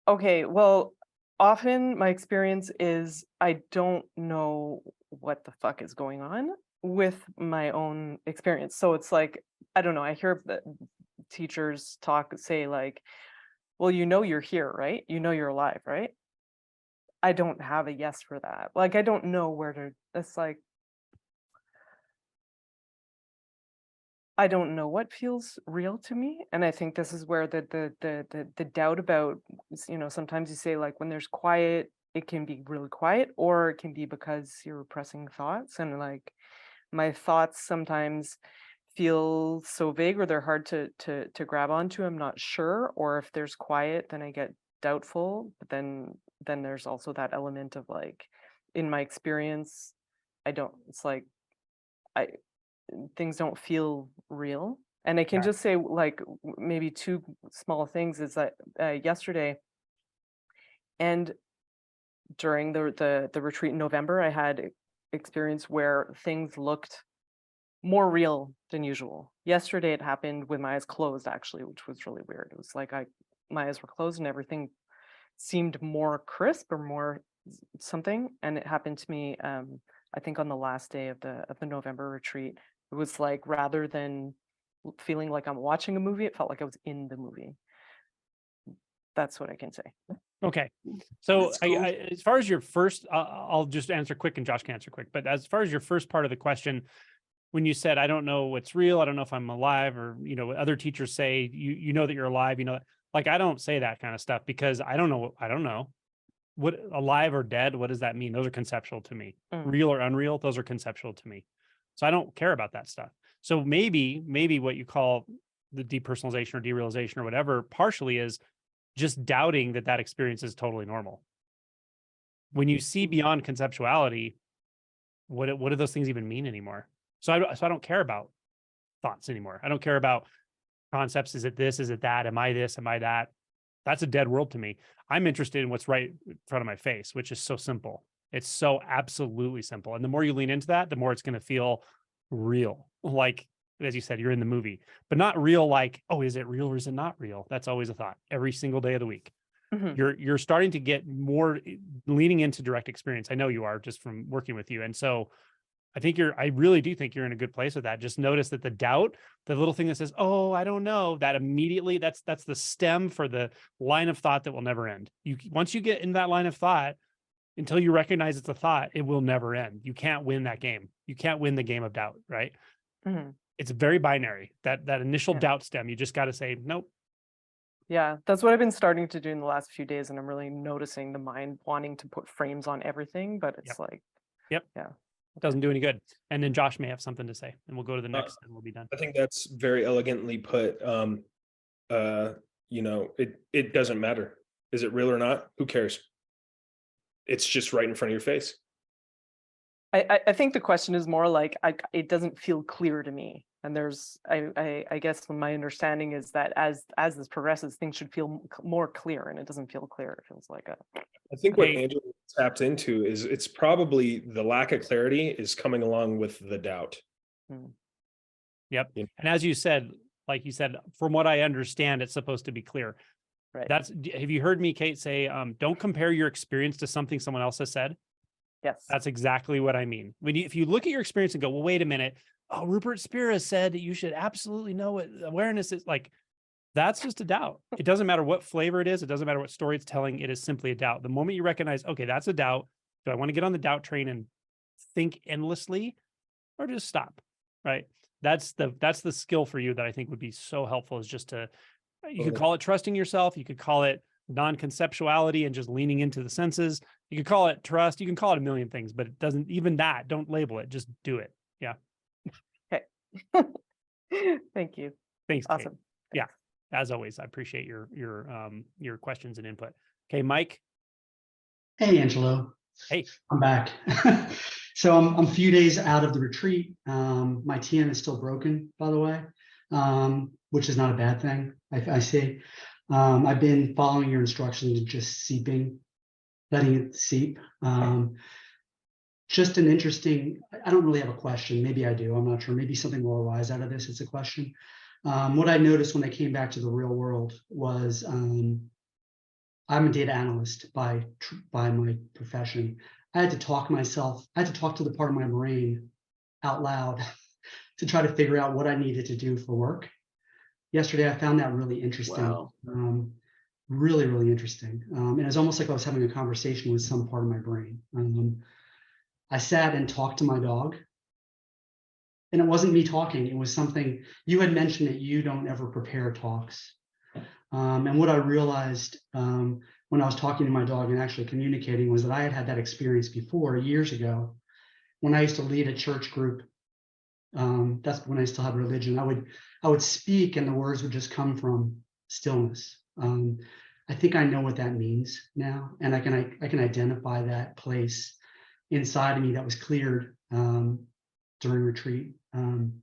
okay, well, often my experience is I don't know what the fuck is going on with my own experience. So it's like, I don't know, I hear teachers say like, well, you're here, right? You're alive, right? I don't have a yes for that. Like, I don't know where to, it's like, I don't know what feels real to me. And I think this is where the doubt about, sometimes you say like, when there's quiet, it can be really quiet, or it can be because you're repressing thoughts. And like, my thoughts sometimes feel so vague, or they're hard to grab onto. I'm not sure. Or if there's quiet, then I get doubtful. But then there's also that element of like, in my experience, it's like, things don't feel real. And I can just say like maybe 2 small things is that yesterday and during the retreat in November, I had experience where things looked more real than usual. Yesterday it happened with my eyes closed, actually, which was really weird. It was like my eyes were closed and everything seemed more crisp or more something. And it happened to me I think on the last day of the November retreat. It was like, rather than feeling like I'm watching a movie, it felt like I was in the movie. That's what I can say. Okay. So cool. As far as your first, I'll just answer quick and Josh can answer quick. But as far as your first part of the question, when you said, I don't know what's real, I don't know if I'm alive, or, other teachers say, you know that you're alive, like, I don't say that kind of stuff because I don't know. what alive or dead, what does that mean? Those are conceptual to me. Mm. Real or unreal, those are conceptual to me. So I don't care about that stuff. So maybe what you call the depersonalization or derealization or whatever partially is just doubting that experience is totally normal. When you see beyond conceptuality, what do those things even mean anymore? So I don't care about thoughts anymore. I don't care about concepts. Is it this? Is it that? Am I this? Am I that? That's a dead world to me. I'm interested in what's right in front of my face, which is so simple. It's so absolutely simple. And the more you lean into that, the more it's going to feel real. Like, as you said, you're in the movie, but not real like, oh, is it real or is it not real? That's always a thought every single day of the week. Mhm. You're starting to get more leaning into direct experience. I know you are, just from working with you. And so I really do think you're in a good place with that. Just notice that the doubt, the little thing that says, oh, I don't know, that immediately that's the stem for the line of thought that will never end. Once you get in that line of thought, until you recognize it's a thought, it will never end. You can't win that game. You can't win the game of doubt, right? Mhm. It's very binary. That initial Yeah. doubt stem, you just got to say, nope. Yeah, that's what I've been starting to do in the last few days, and I'm really noticing the mind wanting to put frames on everything, but it's like, Yep. yeah. It doesn't do any good. And then Josh may have something to say, and we'll go to the next and we'll be done. I think that's very elegantly put. It doesn't matter. Is it real or not? Who cares? It's just right in front of your face. I think the question is more like, it doesn't feel clear to me. And there's, I guess my understanding is that as this progresses, things should feel more clear, and it doesn't feel clear. It feels like I think what Angelo tapped into is it's probably the lack of clarity is coming along with the doubt. Yep. And as you said, like you said, from what I understand, it's supposed to be clear. Right. Have you heard me, Kate, say, don't compare your experience to something someone else has said? Yes. That's exactly what I mean. If you look at your experience and go, well, wait a minute. Oh, Rupert Spira said that you should absolutely know what awareness is like. That's just a doubt. It doesn't matter what flavor it is. It doesn't matter what story it's telling. It is simply a doubt. The moment you recognize, okay, that's a doubt. Do I want to get on the doubt train and think endlessly, or just stop? Right. That's the skill for you that I think would be so helpful, is just to, you could call it trusting yourself. You could call it non-conceptuality and just leaning into the senses. You could call it trust. You can call it a million things, but it doesn't, even that, don't label it. Just do it. Yeah. Okay. Thank you. Thanks, Kate. Awesome. Yeah. As always, I appreciate your questions and input. Okay, Mike. Hey, Angelo. Hey. I'm back. So I'm a few days out of the retreat. My TM is still broken, by the way, which is not a bad thing, I see. I've been following your instructions, just seeping, letting it seep. Just an interesting, I don't really have a question. Maybe I do, I'm not sure. Maybe something will arise out of this. It's a question. What I noticed when I came back to the real world was I'm a data analyst by my profession. I had to talk to the part of my brain out loud to try to figure out what I needed to do for work. Yesterday, I found that really interesting. Wow. Really, really interesting. And it's almost like I was having a conversation with some part of my brain. I sat and talked to my dog. And it wasn't me talking. It was something you had mentioned, that you don't ever prepare talks. And what I realized when I was talking to my dog and actually communicating was that I had had that experience before, years ago, when I used to lead a church group. That's when I still had religion. I would speak and the words would just come from stillness. I think I know what that means now, and I can identify that place inside of me that was cleared during retreat. I'm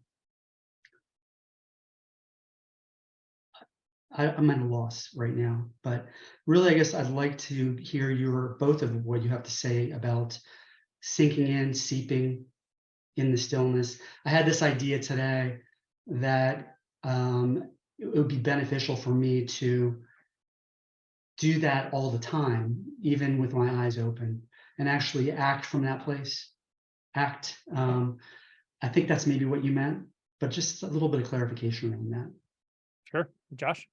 at a loss right now, but really, I guess I'd like to hear both of what you have to say about sinking in, seeping in the stillness. I had this idea today that it would be beneficial for me to do that all the time, even with my eyes open, and actually act from that place. Act. I think that's maybe what you meant, but just a little bit of clarification around that. Sure. Josh?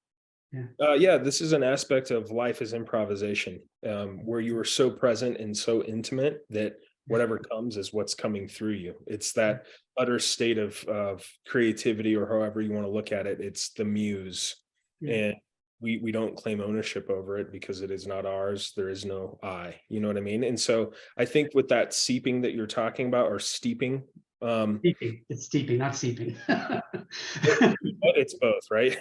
Yeah, this is an aspect of life as improvisation, where you are so present and so intimate that whatever comes is what's coming through you. It's that utter state of creativity, or however you want to look at it. It's the muse. Yeah. And we don't claim ownership over it because it is not ours. There is no I, you know what I mean? And so I think with that seeping that you're talking about, or steeping, Steeping. It's steeping, not seeping. it's both, right?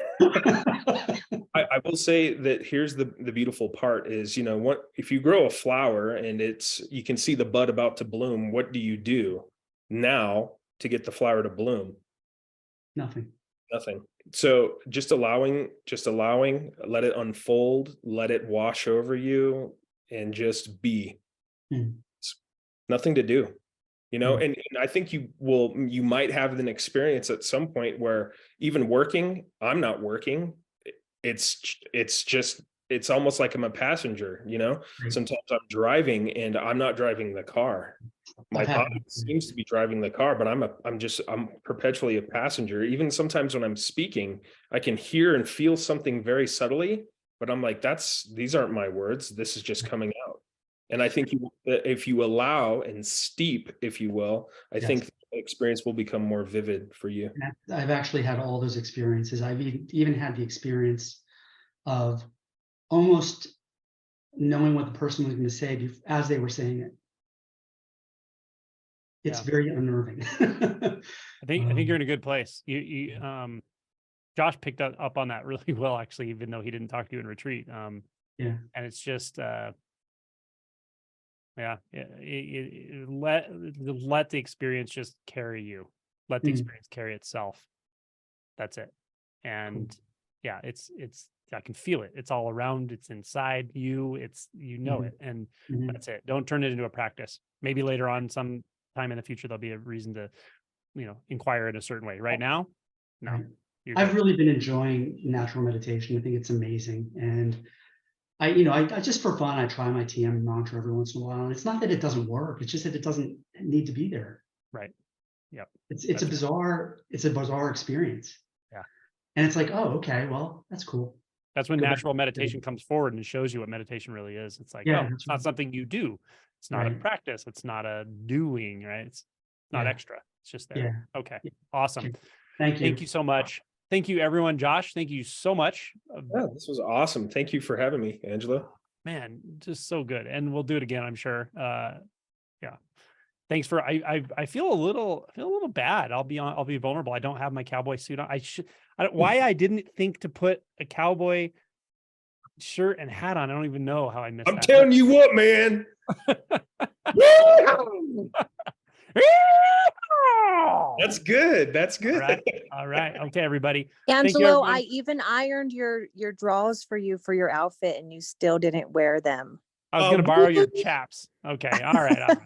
I will say that here's the beautiful part is, you know, what if you grow a flower and you can see the bud about to bloom, what do you do now to get the flower to bloom? Nothing. So just allowing, let it unfold, let it wash over you, and just be. It's nothing to do, you know. And I think you might have an experience at some point where even working, I'm not working. It's almost like I'm a passenger, you know. Sometimes I'm driving and I'm not driving the car. My body seems to be driving the car, but I'm perpetually a passenger. Even sometimes when I'm speaking, I can hear and feel something very subtly, but I'm like, these aren't my words. This is just coming out. And I think if you allow and steep, if you will, I think the experience will become more vivid for you. I've actually had all those experiences. I've even had the experience of almost knowing what the person was going to say as they were saying it. It's very unnerving. I think you're in a good place. Josh picked up on that really well, actually, even though he didn't talk to you in retreat. And it's just let the experience just carry you. Let the experience carry itself. That's it. And it's I can feel it. It's all around. It's inside you. It's it, and that's it. Don't turn it into a practice. Maybe later on, some time in the future, there'll be a reason to, inquire in a certain way. Right now, no. I've really been enjoying natural meditation. I think it's amazing, and I just for fun, I try my TM mantra every once in a while, and it's not that it doesn't work. It's just that it doesn't need to be there. Right. Yep. It's a bizarre experience. Yeah. And it's like, oh, okay, well, that's cool. That's when natural meditation comes forward and shows you what meditation really is. It's like, it's not something you do. It's not a practice. It's not a doing, right? It's not extra. It's just there. Yeah. Okay. Awesome. Thank you. Thank you so much. Thank you, everyone. Josh, thank you so much. Yeah, this was awesome. Thank you for having me, Angelo. Man, just so good. And we'll do it again, I'm sure. Thanks for, I feel a little bad. I'll be vulnerable. I don't have my cowboy suit on. Why I didn't think to put a cowboy shirt and hat on. I don't even know how I missed that. I'm telling you what, man. That's good. That's good. All right. Okay, everybody. Angelo, I even ironed your drawers for you for your outfit and you still didn't wear them. I was going to borrow your chaps. Okay. All right.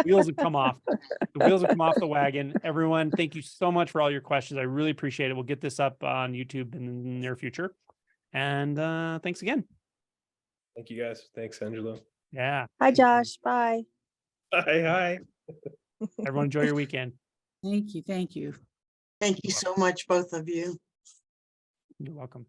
Wheels have come off. The wheels have come off the wagon. Everyone, thank you so much for all your questions. I really appreciate it. We'll get this up on YouTube in the near future. And thanks again. Thank you, guys. Thanks, Angelo. Yeah. Hi, Josh. Bye. Hi. Everyone, enjoy your weekend. Thank you. Thank you so much, both of you. You're welcome.